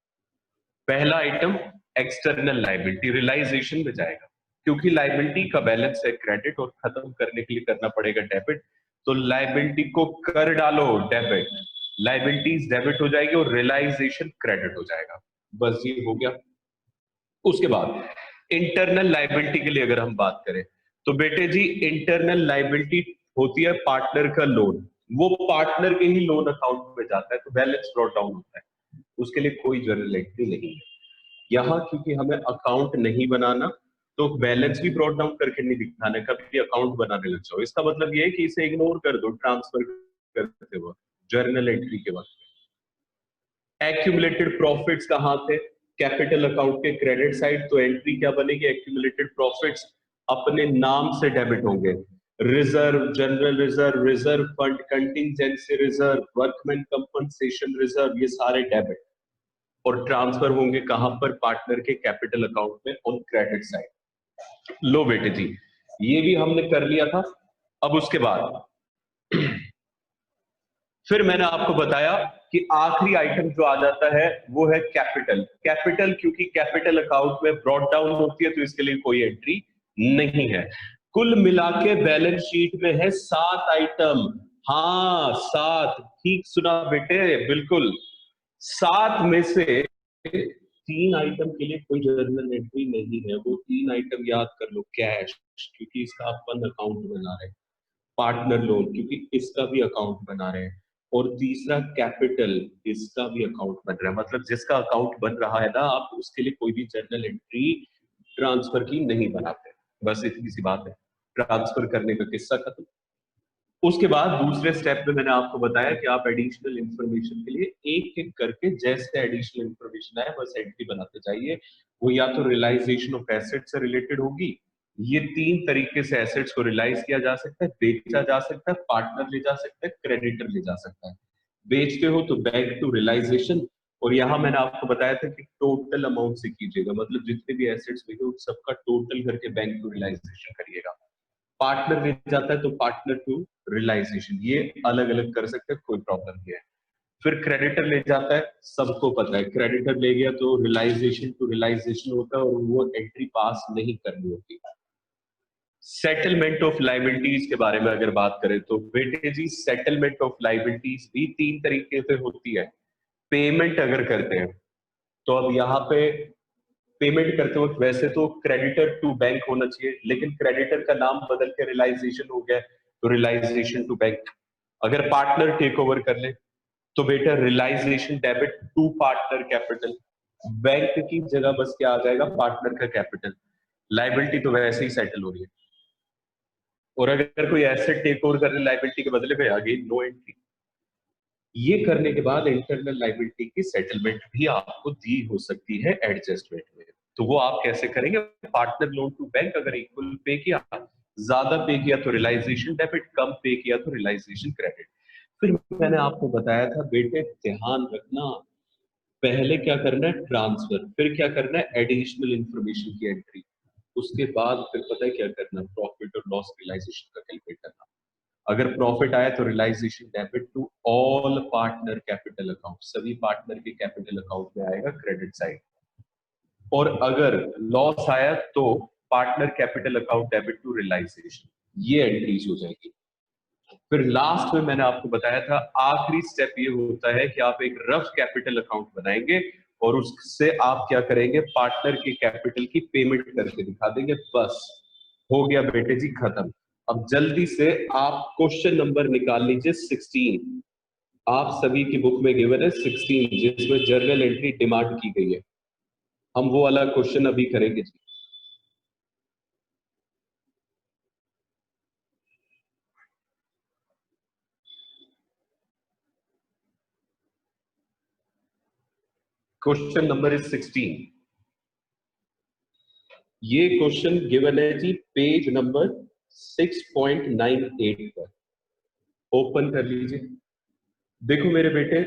पहला आइटम एक्सटर्नल लाइबिलिटी, रियलाइजेशन में जाएगा, क्योंकि लाइबिलिटी का बैलेंस है क्रेडिट और खत्म करने के लिए करना पड़ेगा डेबिट, तो लाइबिलिटी को कर डालो डेबिट, लाइबिलिटीज डेबिट हो जाएगी और रियलाइजेशन क्रेडिट हो जाएगा। बस ये हो गया। उसके बाद इंटरनल लाइबिलिटी के लिए अगर हम बात करें तो बेटे जी, इंटरनल लाइबिलिटी होती है पार्टनर का लोन, वो पार्टनर के ही लोन अकाउंट में जाता है, तो बैलेंस ब्रॉट डाउन होता है, उसके लिए कोई जर्नल एंट्री नहीं है यहाँ, क्योंकि हमें अकाउंट नहीं बनाना, तो बैलेंस भी ब्रॉट डाउन करके नहीं दिखाना, कभी अकाउंट बनाने लग जाओ। इसका मतलब ये है कि इसे इग्नोर कर दो ट्रांसफर करते वक्त, जर्नल एंट्री के वक्त। एक्यूमुलेटेड प्रॉफिट्स कहां थे, कैपिटल अकाउंट के क्रेडिट साइड तो एंट्री क्या बनेगी, एक्यूमुलेटेड प्रॉफिट्स अपने नाम से डेबिट होंगे। Reserve, general reserve, reserve fund, contingency reserve, workman compensation reserve, ये सारे डेबिट, और ट्रांसफर होंगे कहां पर, पार्टनर के कैपिटल अकाउंट में ऑन क्रेडिट साइड। लो बेटे जी, ये भी हमने कर लिया था। अब उसके बाद फिर मैंने आपको बताया कि आखिरी आइटम जो आ जाता है वो है कैपिटल। कैपिटल क्योंकि कैपिटल अकाउंट में ब्रॉट डाउन होती है तो इसके लिए कोई एंट्री नहीं है। कुल मिला के बैलेंस शीट में है 7 आइटम। हाँ 7, ठीक सुना बेटे, बिल्कुल 7 में से 3 आइटम के लिए कोई जर्नल एंट्री नहीं है। वो 3 आइटम याद कर लो, कैश क्योंकि इसका अपन अकाउंट बना रहे हैं, पार्टनर लोन क्योंकि इसका भी अकाउंट बना रहे हैं, और तीसरा कैपिटल, इसका भी अकाउंट बन रहा है। मतलब जिसका अकाउंट बन रहा है ना, आप उसके लिए कोई भी जर्नल एंट्री ट्रांसफर की नहीं बनाते। बस इतनी सी बात है, ट्रांसफर करने का किस्सा खत्म। उसके बाद दूसरे स्टेप में मैंने आपको बताया कि आप एडिशनल इंफॉर्मेशन के लिए एक एक करके जैसे एडिशनल इंफॉर्मेशन आए बस एंट्री बनाते जाइए। वो या तो रियलाइजेशन ऑफ एसेट से रिलेटेड होगी, ये 3 तरीके से एसेट्स को रियलाइज किया जा सकता है, बेचा जा सकता है, पार्टनर ले जा सकता है, क्रेडिटर ले जा सकता है। बेचते हो तो बैंक टू रियलाइजेशन, और यहाँ मैंने आपको बताया था कि टोटल अमाउंट से कीजिएगा, मतलब जितने भी एसेट्स बिके उन सबका टोटल करके बैंक टू रियलाइजेशन करिएगा। पार्टनर ले जाता है तो पार्टनर टू रियलाइजेशन, ये अलग अलग कर सकते हैं, कोई प्रॉब्लम नहीं है। फिर क्रेडिटर ले जाता है, सबको पता है क्रेडिटर ले गया तो रियलाइजेशन टू रियलाइजेशन होता है और वो एंट्री पास नहीं करनी होती। सेटलमेंट ऑफ लाइबिलिटीज के बारे में अगर बात करें तो बेटे जी सेटलमेंट ऑफ लाइबिलिटीज भी 3 तरीके से होती है। पेमेंट अगर करते हैं तो अब यहाँ पे पेमेंट करते वक्त वैसे तो क्रेडिटर टू बैंक होना चाहिए, लेकिन क्रेडिटर का नाम बदल के रियलाइजेशन हो गया तो रियलाइजेशन टू बैंक। अगर पार्टनर टेक ओवर कर ले तो बेटा realisation debit to partner capital, bank की जगह बस क्या आ जाएगा, पार्टनर का कैपिटल। लाइबिलिटी तो वैसे ही सेटल हो रही है, और अगर कोई एसेट टेक ओवर कर ले लाइबिलिटी के बदले में, अगेन नो एंट्री। ये करने के बाद इंटरनल लाइबिलिटी की सेटलमेंट भी आपको दी हो सकती है एडजस्टमेंट में। तो वो आप कैसे करेंगे, पार्टनर लोन टू बैंक अगर इक्वल पे किया, ज्यादा पे किया तो रियलाइजेशन डेबिट, कम पे किया तो रियलाइजेशन क्रेडिट। फिर मैंने आपको बताया था बेटे ध्यान रखना, पहले क्या करना है ट्रांसफर, फिर क्या करना है एडिशनल इंफॉर्मेशन की एंट्री, उसके बाद फिर पता है क्या करना, प्रॉफिट और लॉस रियलाइजेशन का कैलकुलेट करना। अगर प्रॉफिट आया तो realisation debit to all partner capital account, सभी पार्टनर के कैपिटल अकाउंट में आएगा क्रेडिट साइड, और अगर लॉस आया तो partner capital account debit to realisation, ये एंट्रीज हो जाएगी। फिर लास्ट में मैंने आपको बताया था आखिरी स्टेप ये होता है कि आप एक रफ कैपिटल अकाउंट बनाएंगे और उससे आप क्या करेंगे, पार्टनर के कैपिटल की पेमेंट करके दिखा देंगे, बस हो गया बेटे जी खत्म। अब जल्दी से आप क्वेश्चन नंबर निकाल लीजिए 16, आप सभी की बुक में गिवन है 16 जिसमें जर्नल एंट्री डिमांड की गई है। हम वो वाला क्वेश्चन अभी करेंगे जी। Question number is 16। ये क्वेश्चन गिवन है जी पेज नंबर 6.98 पर, ओपन कर लीजिए। देखो मेरे बेटे,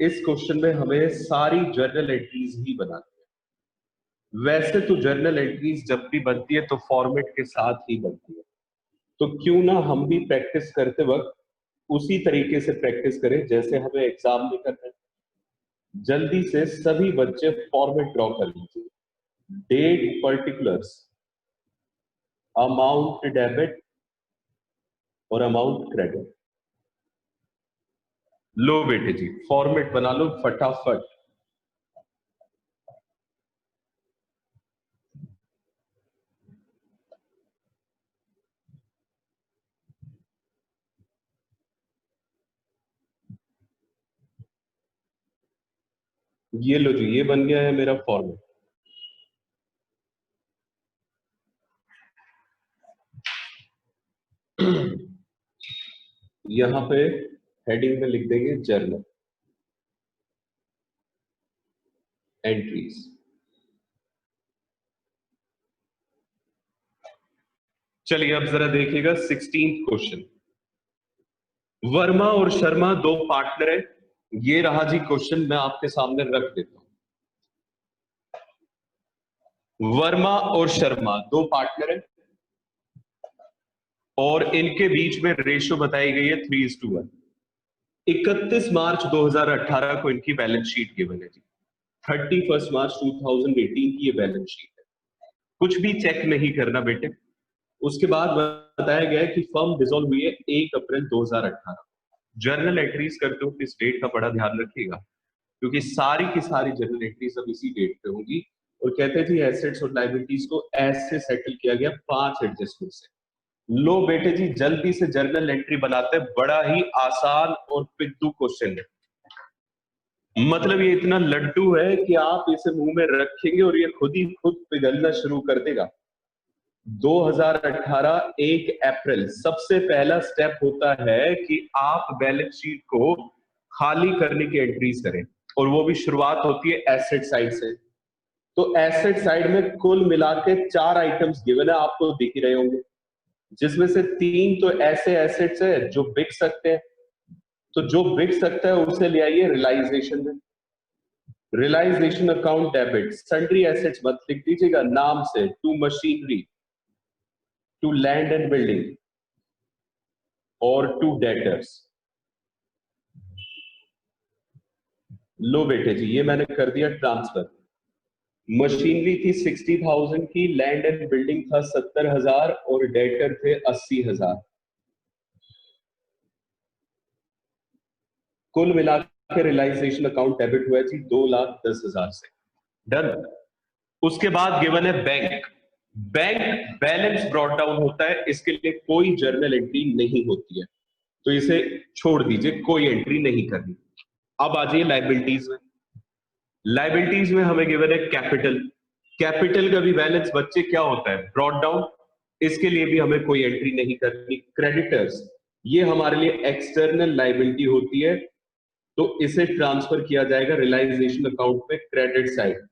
इस क्वेश्चन में हमें सारी जर्नल एंट्रीज ही बनानी है। वैसे तो जर्नल एंट्रीज जब भी बनती है तो फॉर्मेट के साथ ही बनती है, तो क्यों ना हम भी प्रैक्टिस करते वक्त उसी तरीके से प्रैक्टिस करें जैसे हमें एग्जाम में करना है। जल्दी से सभी बच्चे फॉर्मेट ड्रॉ कर लीजिए, डेट पर्टिकुलर्स, अमाउंट डेबिट और अमाउंट क्रेडिट। लो बेटे जी फॉर्मेट बना लो फटाफट। ये लो जी, ये बन गया है मेरा फॉर्मेट। यहां पे हेडिंग में लिख देंगे जर्नल एंट्रीज। चलिए अब जरा देखिएगा 16th क्वेश्चन। वर्मा और शर्मा दो पार्टनर है। ये रहा जी क्वेश्चन, मैं आपके सामने रख देता हूं। वर्मा और शर्मा दो पार्टनर है और इनके बीच में रेशियो बताई गई है 3:1। 31 मार्च 2018 को इनकी बैलेंस शीट गिवन है जी। 31 मार्च 2018 की ये बैलेंस शीट है। कुछ भी चेक नहीं करना बेटे। उसके बाद बताया गया है कि फर्म डिसॉल्व हुई है 1 अप्रैल 2018। जर्नल एंट्रीज करते हो इस डेट का बड़ा ध्यान रखिएगा, क्योंकि सारी की सारी जर्नल एंट्रीज अब इसी डेट पे होंगी। और कहते हैं जी एसेट्स और लायबिलिटीज को ऐसे सेटल किया गया 5 एडजस्टमेंट से। लो बेटे जी जल्दी से जर्नल एंट्री बनाते हैं, बड़ा ही आसान और पिद्दू क्वेश्चन है। मतलब ये इतना लड्डू है कि आप इसे मुंह में रखेंगे और ये खुद ही खुद पिघलना शुरू कर देगा। 2018 1 अप्रैल सबसे पहला स्टेप होता है कि आप बैलेंस शीट को खाली करने की एंट्रीज करें, और वो भी शुरुआत होती है एसेट साइड से। तो एसेट साइड में कुल मिला के 4 आइटम्स गिवन है, आपको दिख ही रहे होंगे, जिसमें से 3 तो ऐसे एसेट्स है जो बिक सकते हैं। तो जो बिक सकता है उसे ले आइए रियलाइजेशन में। Realisation account debit, sundry assets मत लिख दीजिएगा नाम से, to machinery, to land and building और टू डेटर्स। लो बेटे जी ये मैंने कर दिया ट्रांसफर। मशीनरी थी 60,000 की, लैंड एंड बिल्डिंग था 70,000 और डेटर थे 80,000। कुल मिलाकर रियलाइजेशन अकाउंट डेबिट हुआ जी 2,10,000 से। डन। उसके बाद गिवन है bank. Bank balance brought down होता है, इसके लिए कोई जर्नल एंट्री नहीं होती है, तो इसे छोड़ दीजिए, कोई एंट्री नहीं करनी। अब आ जाइए लायबिलिटीज में। लायबिलिटीज में हमें गिवन है कैपिटल। कैपिटल का भी बैलेंस बच्चे क्या होता है, ब्रॉट डाउन, इसके लिए भी हमें कोई एंट्री नहीं करनी। क्रेडिटर्स, ये हमारे लिए एक्सटर्नल लायबिलिटी होती है, तो इसे ट्रांसफर किया जाएगा रियलाइजेशन अकाउंट में क्रेडिट साइड।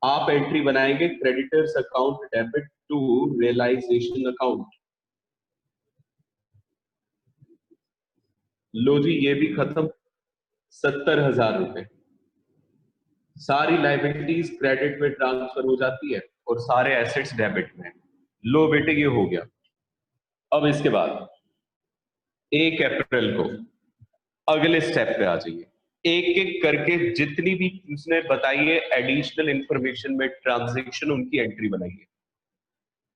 आप एंट्री बनाएंगे creditors account debit to realisation account. लो जी ये भी खत्म, 70,000 रुपए। सारी लायबिलिटीज क्रेडिट में ट्रांसफर हो जाती है और सारे एसेट्स डेबिट में। लो बेटे ये हो गया। अब इसके बाद 1 अप्रैल को अगले स्टेप पे आ जाइए। एक एक करके जितनी भी उसने बताई है एडिशनल इंफॉर्मेशन में ट्रांजैक्शन, उनकी एंट्री बनाइए।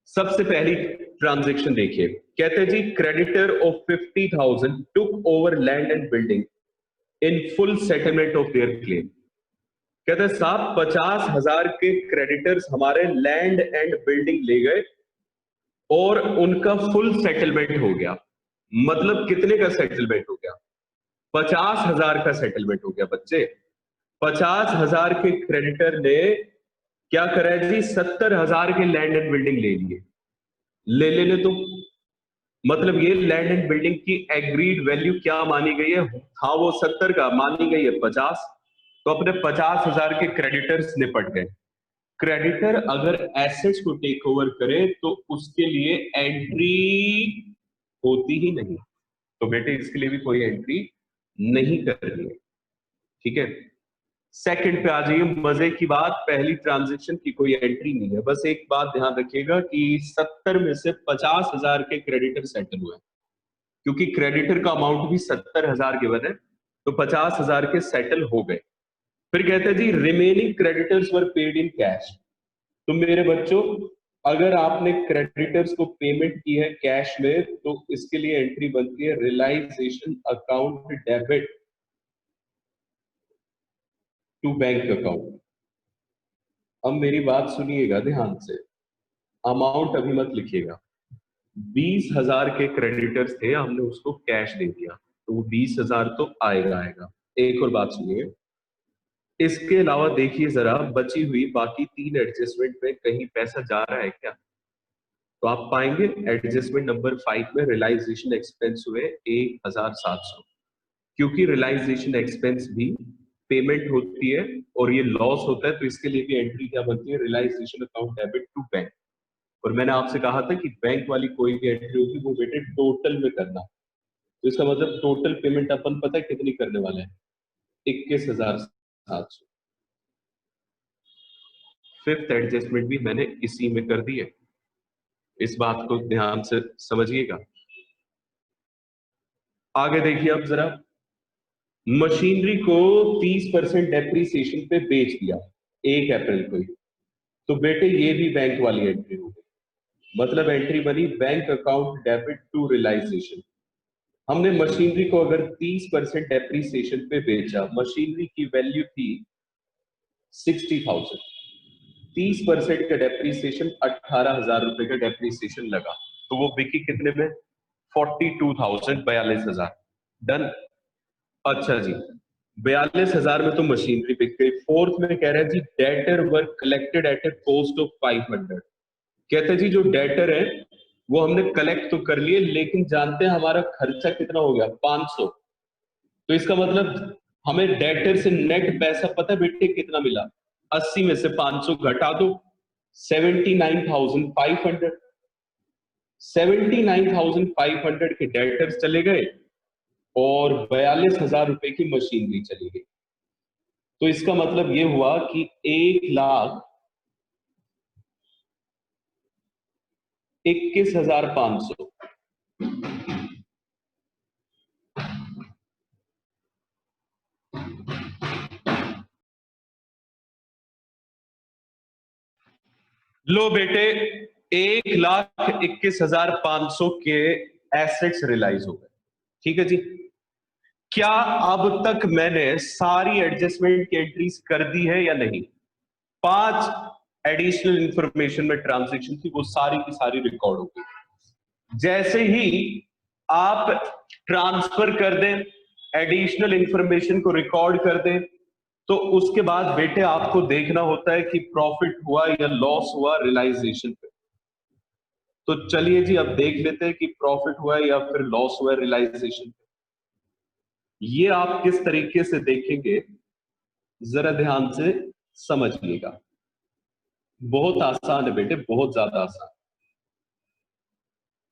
सबसे पहली ट्रांजैक्शन देखिए, कहते हैं जी creditor of 50,000 took over land and building in full settlement of their claim. कहते हैं साहब 50,000 के क्रेडिटर्स हमारे लैंड एंड बिल्डिंग ले गए और उनका फुल सेटलमेंट हो गया। मतलब कितने का सेटलमेंट हो गया, 50,000 का सेटलमेंट हो गया बच्चे। 50,000 के क्रेडिटर ने क्या करा है जी, 70,000 के लैंड एंड बिल्डिंग ले लिए। ले लेने तो मतलब ये लैंड एंड बिल्डिंग की एग्रीड वैल्यू क्या मानी गई है, हाँ वो 70 का, मानी गई है 50। तो अपने 50,000 के क्रेडिटर्स निपट गए। क्रेडिटर अगर एसेट्स को टेक ओवर करे तो उसके लिए एंट्री होती ही नहीं, तो बेटे इसके लिए भी कोई एंट्री नहीं करनी है, ठीक है। सेकंड पे आ जाइए। मजे की बात, पहली ट्रांजैक्शन की कोई एंट्री नहीं है। बस एक बात ध्यान रखिएगा कि 70 में से 50,000 के क्रेडिटर सेटल हुए, क्योंकि क्रेडिटर का अमाउंट भी 70,000 गिवन है, तो 50,000 के सेटल हो गए। फिर कहते हैं जी remaining creditors were paid in cash. तो मेरे बच्चों अगर आपने क्रेडिटर्स को पेमेंट की है कैश में, तो इसके लिए एंट्री बनती है realisation account debit to bank account. अब मेरी बात सुनिएगा ध्यान से, अमाउंट अभी मत लिखिएगा। 20,000 के क्रेडिटर्स थे, हमने उसको कैश दे दिया, तो वो 20,000 तो आएगा आएगा। एक और बात सुनिए, इसके अलावा देखिए जरा बची हुई बाकी 3 एडजस्टमेंट में कहीं पैसा जा रहा है क्या। तो आप पाएंगे एडजस्टमेंट नंबर 5 में रियलाइजेशन एक्सपेंस हुए 1,700, क्योंकि रियलाइजेशन एक्सपेंस भी पेमेंट होती है और ये लॉस होता है, तो इसके लिए भी एंट्री क्या बनती है, realisation account debit to bank. और मैंने आपसे कहा था कि बैंक वाली कोई भी एंट्री होगी वो बेटे टोटल में करना। तो इसका मतलब टोटल पेमेंट अपन पता है कितनी करने वाले हैं, 21,700। फिफ्थ एडजस्टमेंट भी मैंने इसी में कर दी है, इस बात को ध्यान से समझिएगा। आगे देखिए अब जरा, मशीनरी को 30% डेप्रीसिएशन पे बेच दिया 1 अप्रैल को ही, तो बेटे ये भी बैंक वाली एंट्री हो गई। मतलब एंट्री बनी bank account debit to realisation. हमने मशीनरी को अगर 30% डेप्रीसिएशन पे बेचा, मशीनरी की वैल्यू थी 60,000, 30% का डेप्रीसिएशन 18,000 रुपए का डेप्रीसिएशन लगा, तो वो बिकी कितने में, 42,000, 42,000। डन। अच्छा जी, 42,000 में तो मशीनरी बिक गई। फोर्थ में कह रहा है जी debtor were collected at a cost of 500। कहते हैं जी जो डेटर है वो हमने कलेक्ट तो कर लिए, लेकिन जानते हैं हमारा खर्चा कितना हो गया, 500। तो इसका मतलब हमें डेटर से नेट पैसा पता है बेटे कितना मिला, 80 में से 500 घटा दो, 79,500। 79,500 के डेटर्स चले गए और 42,000 रुपए की मशीनरी चली गई। तो इसका मतलब ये हुआ कि 1,21,500 लो बेटे, 1,21,500 के एसेट्स रियलाइज हो गए। ठीक है जी, क्या अब तक मैंने सारी एडजस्टमेंट की एंट्रीज कर दी है या नहीं? 5 एडिशनल इंफॉर्मेशन में ट्रांजेक्शन थी, वो सारी की सारी रिकॉर्ड हो गई। जैसे ही आप ट्रांसफर कर दें, एडिशनल इंफॉर्मेशन को रिकॉर्ड कर दें, तो उसके बाद बेटे आपको देखना होता है कि प्रॉफिट हुआ या लॉस हुआ रियलाइजेशन पे। तो चलिए जी अब देख लेते हैं कि प्रॉफिट हुआ या फिर लॉस हुआ रियलाइजेशन पे। ये आप किस तरीके से देखेंगे जरा ध्यान से समझिएगा। बहुत आसान है बेटे, बहुत ज्यादा आसान।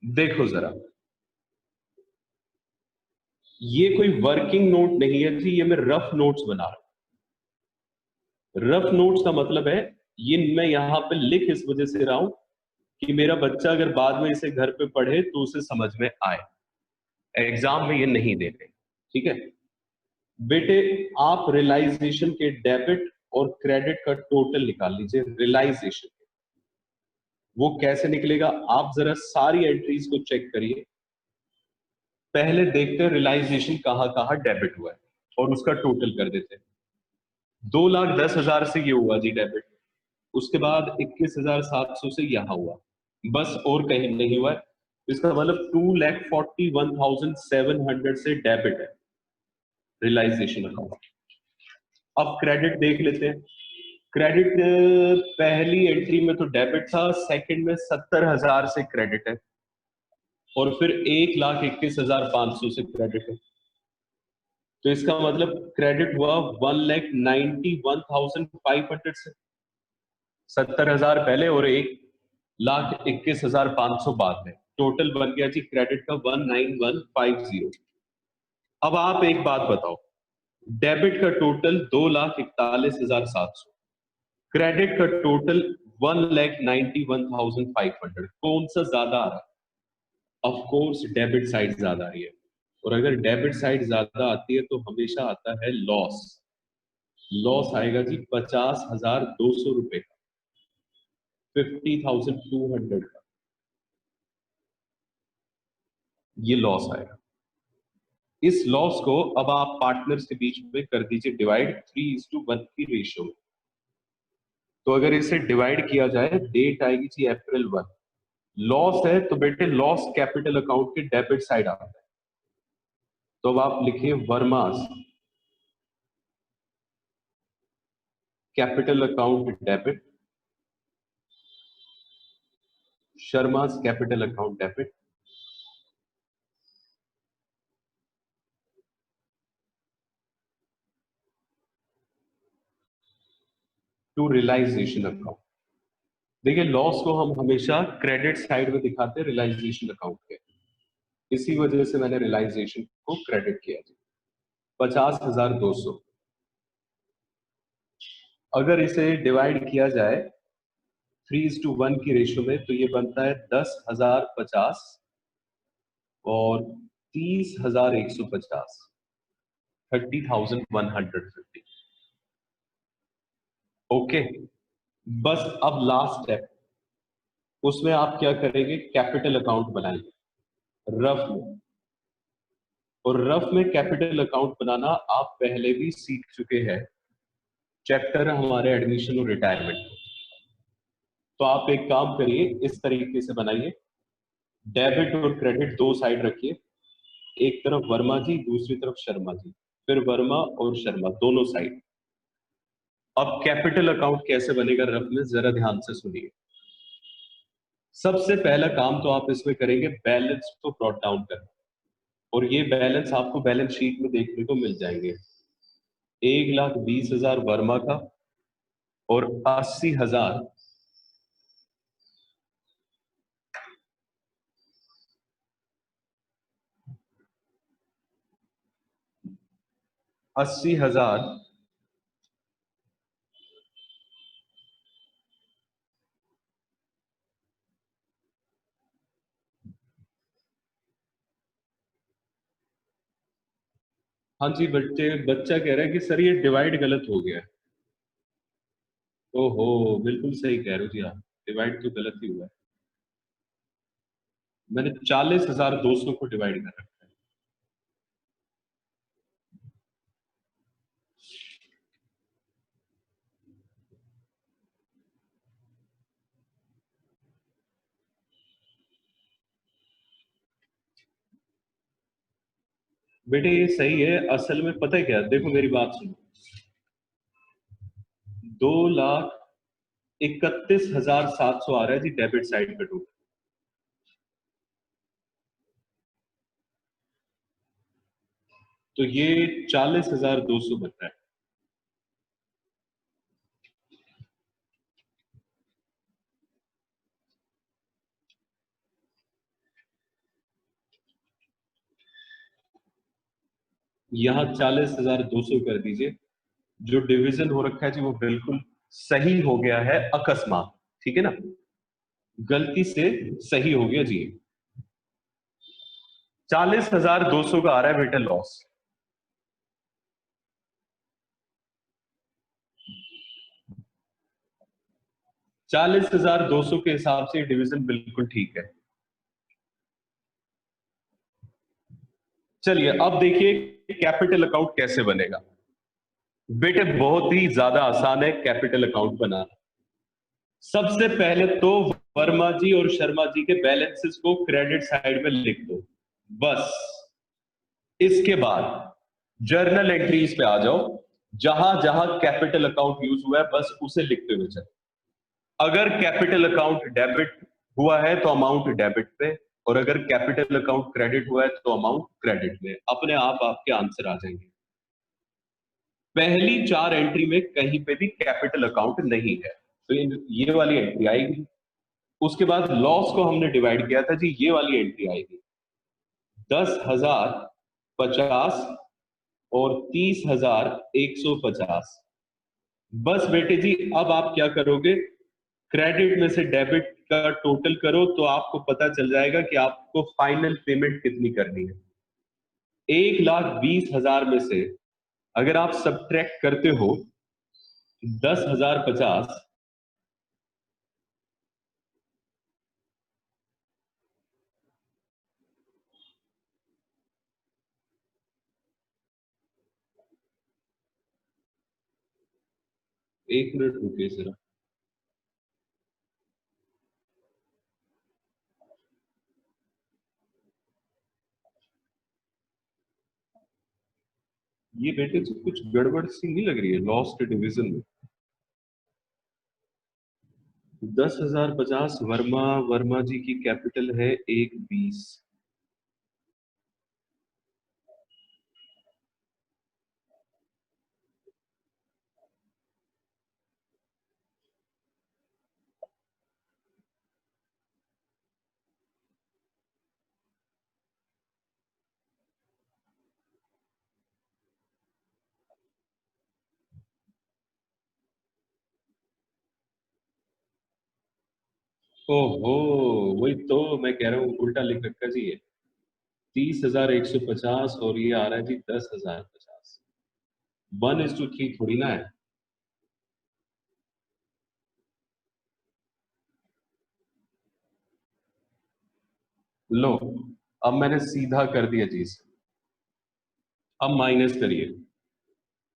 देखो जरा, ये कोई वर्किंग नोट नहीं है जी, ये मैं रफ नोट्स बना रहा हूं। रफ नोट्स का मतलब है ये मैं यहां पे लिख इस वजह से रहा हूं कि मेरा बच्चा अगर बाद में इसे घर पे पढ़े तो उसे समझ में आए, एग्जाम में ये नहीं दे रहे। ठीक है बेटे, आप रियलाइजेशन के डेबिट और क्रेडिट का टोटल निकाल लीजिए। रियलाइजेशन वो कैसे निकलेगा, आप जरा सारी एंट्रीज को चेक करिए। पहले देखते हैं रियलाइजेशन कहां कहां डेबिट हुआ है और उसका टोटल कर देते हैं। 2,10,000 से ये हुआ जी डेबिट, उसके बाद 21,700 से यहां हुआ, बस और कहीं नहीं हुआ है। इसका मतलब 2,41,700 से डेबिट है रियलाइजेशन अकाउंट। अब क्रेडिट देख लेते हैं। क्रेडिट पहली एंट्री में तो डेबिट था, सेकंड में 70,000 से क्रेडिट है और फिर 1,21,500 से क्रेडिट है। तो इसका मतलब क्रेडिट हुआ 1,91,500 से, 70,000 पहले और 1,21,500 बाद में, टोटल बन गया जी क्रेडिट का 19,150। अब आप एक बात बताओ, डेबिट का टोटल 2,41,700, क्रेडिट का टोटल 1,91,500, कौन सा ज्यादा आ रहा है? ऑफ कोर्स डेबिट साइड ज्यादा आ रही है, और अगर डेबिट साइड ज्यादा आती है तो हमेशा आता है लॉस। लॉस आएगा जी 50,200 रुपए का, 50,200 का, ये लॉस आएगा। इस लॉस को अब आप पार्टनर्स के बीच में कर दीजिए डिवाइड 3:1 की रेशियो में। तो अगर इसे डिवाइड किया जाए, डेट आएगी जी अप्रैल 1। लॉस है तो बेटे लॉस कैपिटल अकाउंट के डेबिट साइड आता है, तो अब आप लिखिए Verma's capital account debit, Sharma's capital account debit, to realisation account. देखिए लॉस को हम हमेशा क्रेडिट साइड में दिखाते हैं रियलाइजेशन अकाउंट के, इसी वजह से मैंने रियलाइजेशन को क्रेडिट किया जी। 50,200 अगर इसे डिवाइड किया जाए 3:1 की रेशियो में तो ये बनता है 10,050 और 30,150, 30,150। ओके, बस अब लास्ट स्टेप, उसमें आप क्या करेंगे, कैपिटल अकाउंट बनाएंगे रफ में। और रफ में कैपिटल अकाउंट बनाना आप पहले भी सीख चुके हैं, चैप्टर हमारे एडमिशन और रिटायरमेंट। तो आप एक काम करिए, इस तरीके से बनाइए, डेबिट और क्रेडिट दो साइड रखिए, एक तरफ वर्मा जी, दूसरी तरफ शर्मा जी, फिर वर्मा और शर्मा दोनों साइड। अब कैपिटल अकाउंट कैसे बनेगा रफ में, जरा ध्यान से सुनिए। सबसे पहला काम तो आप इसमें करेंगे बैलेंस को ब्रॉट डाउन करना, और ये बैलेंस आपको बैलेंस शीट में देखने को मिल जाएंगे। 1,20,000 वर्मा का और 80,000 80,000 हाँ जी बच्चा कह रहा है कि सर ये डिवाइड गलत हो गया है। ओहो, बिल्कुल सही कह रहे हो जी आप, डिवाइड तो गलत ही हुआ है। मैंने 40,200 को डिवाइड कर रखा है। बेटे ये सही है, असल में पता है क्या, देखो मेरी बात सुनो, 2,31,700 आ रहा है जी डेबिट साइड पे टोटल। तो ये 40,200 बनता है। यहाँ 40,200 कर दीजिए। जो डिवीजन हो रखा है जी वो बिल्कुल सही हो गया है अकस्मात, ठीक है ना, गलती से सही हो गया जी। 40,200 का आ रहा है बेटा लॉस। 40,200 के हिसाब से डिवीजन बिल्कुल ठीक है। चलिए अब देखिए कैपिटल अकाउंट कैसे बनेगा। बेटे बहुत ही ज्यादा आसान है कैपिटल अकाउंट बनाना। सबसे पहले तो वर्मा जी और शर्मा जी के बैलेंसेस को क्रेडिट साइड में लिख दो, बस। इसके बाद जर्नल एंट्रीज पे आ जाओ, जहां जहां कैपिटल अकाउंट यूज हुआ है बस उसे लिखते हुए चलो। अगर कैपिटल अकाउंट डेबिट हुआ है तो अमाउंट डेबिट पे, और अगर कैपिटल अकाउंट क्रेडिट हुआ है तो अमाउंट क्रेडिट में, अपने आप आपके आंसर आ जाएंगे। पहली 4 एंट्री में कहीं पे भी कैपिटल अकाउंट नहीं है, तो ये वाली एंट्री आएगी। उसके बाद लॉस को हमने डिवाइड किया था जी, ये वाली एंट्री आएगी। 10,050 और 30,150। बस बेटे जी अब आप क्या करोगे, क्रेडिट में से डेबिट का टोटल करो तो आपको पता चल जाएगा कि आपको फाइनल पेमेंट कितनी करनी है। 1,20,000 में से अगर आप सब्ट्रैक्ट करते हो 10,050, एक मिनट रुकिए जरा, ये बेटे से कुछ गड़बड़ सी नहीं लग रही है लॉस्ट डिवीजन में। 10,050 वर्मा, वर्मा जी की कैपिटल है 1,20। ओहो, वही तो मैं कह रहा हूँ, उल्टा लिख रखा जी ये 30,150 और ये आ रहा है जी 10,050। 1:3 थोड़ी ना है। लो, अब मैंने सीधा कर दिया चीज। अब माइनस करिए,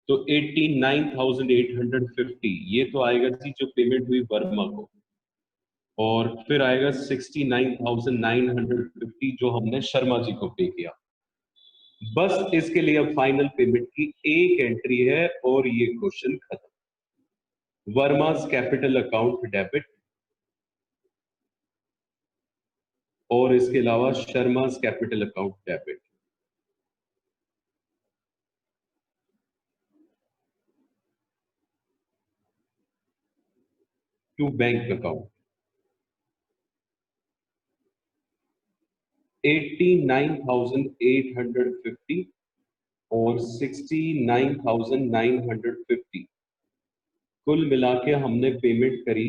तो 89,850 ये तो आएगा जी जो पेमेंट हुई वर्मा को, और फिर आएगा 69,950 जो हमने शर्मा जी को पे किया। बस इसके लिए अब फाइनल पेमेंट की एक एंट्री है और ये क्वेश्चन खत्म। वर्मा's कैपिटल अकाउंट डेबिट और इसके अलावा Sharma's capital account debit. To bank account 89,850 और 69,950 कुल मिला के हमने पेमेंट करी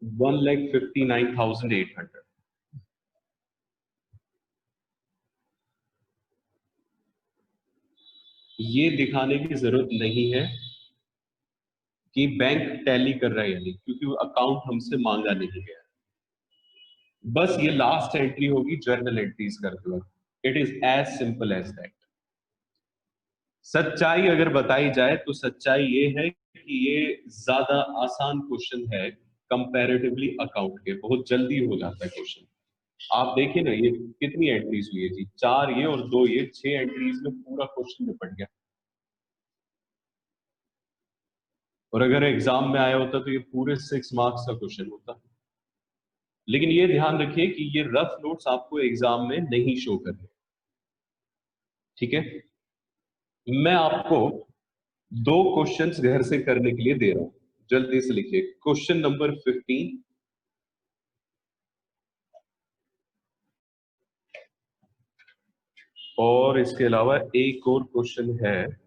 1,59,800। ये दिखाने की जरूरत नहीं है कि बैंक टैली कर रहा है या नहीं, क्योंकि वो अकाउंट हमसे मांगा नहीं गया। बस ये लास्ट एंट्री होगी जर्नल एंट्रीज करते वक्त। It is as simple as that. सच्चाई अगर बताई जाए तो सच्चाई ये है कि ये ज्यादा आसान क्वेश्चन है कंपैरेटिवली अकाउंट के, बहुत जल्दी हो जाता है क्वेश्चन। आप देखिए ना, ये कितनी एंट्रीज हुई है जी, 4 ये और 2 ये, 6 एंट्रीज में पूरा क्वेश्चन निपट गया। और अगर एग्जाम में आया होता तो ये पूरे 6 मार्क्स का क्वेश्चन होता। लेकिन ये ध्यान रखिए कि ये रफ नोट्स आपको एग्जाम में नहीं शो करने, ठीक है। मैं आपको 2 क्वेश्चंस घर से करने के लिए दे रहा हूं, जल्दी से लिखिए। क्वेश्चन नंबर 15 और इसके अलावा एक और क्वेश्चन है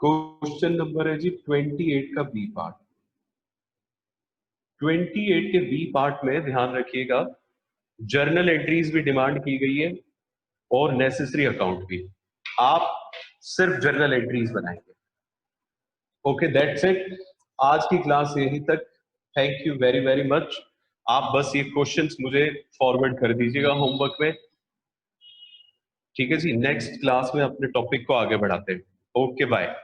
क्वेश्चन नंबर है जी 28 का बी पार्ट। 28 के बी पार्ट में ध्यान रखिएगा, जर्नल एंट्रीज भी डिमांड की गई है और नेसेसरी अकाउंट भी। आप सिर्फ जर्नल एंट्रीज बनाएंगे। Okay, that's it. आज की क्लास यहीं तक। Thank you very very much. आप बस ये क्वेश्चंस मुझे फॉरवर्ड कर दीजिएगा होमवर्क में, ठीक है जी। नेक्स्ट क्लास में अपने टॉपिक को आगे बढ़ाते हैं। Okay, bye.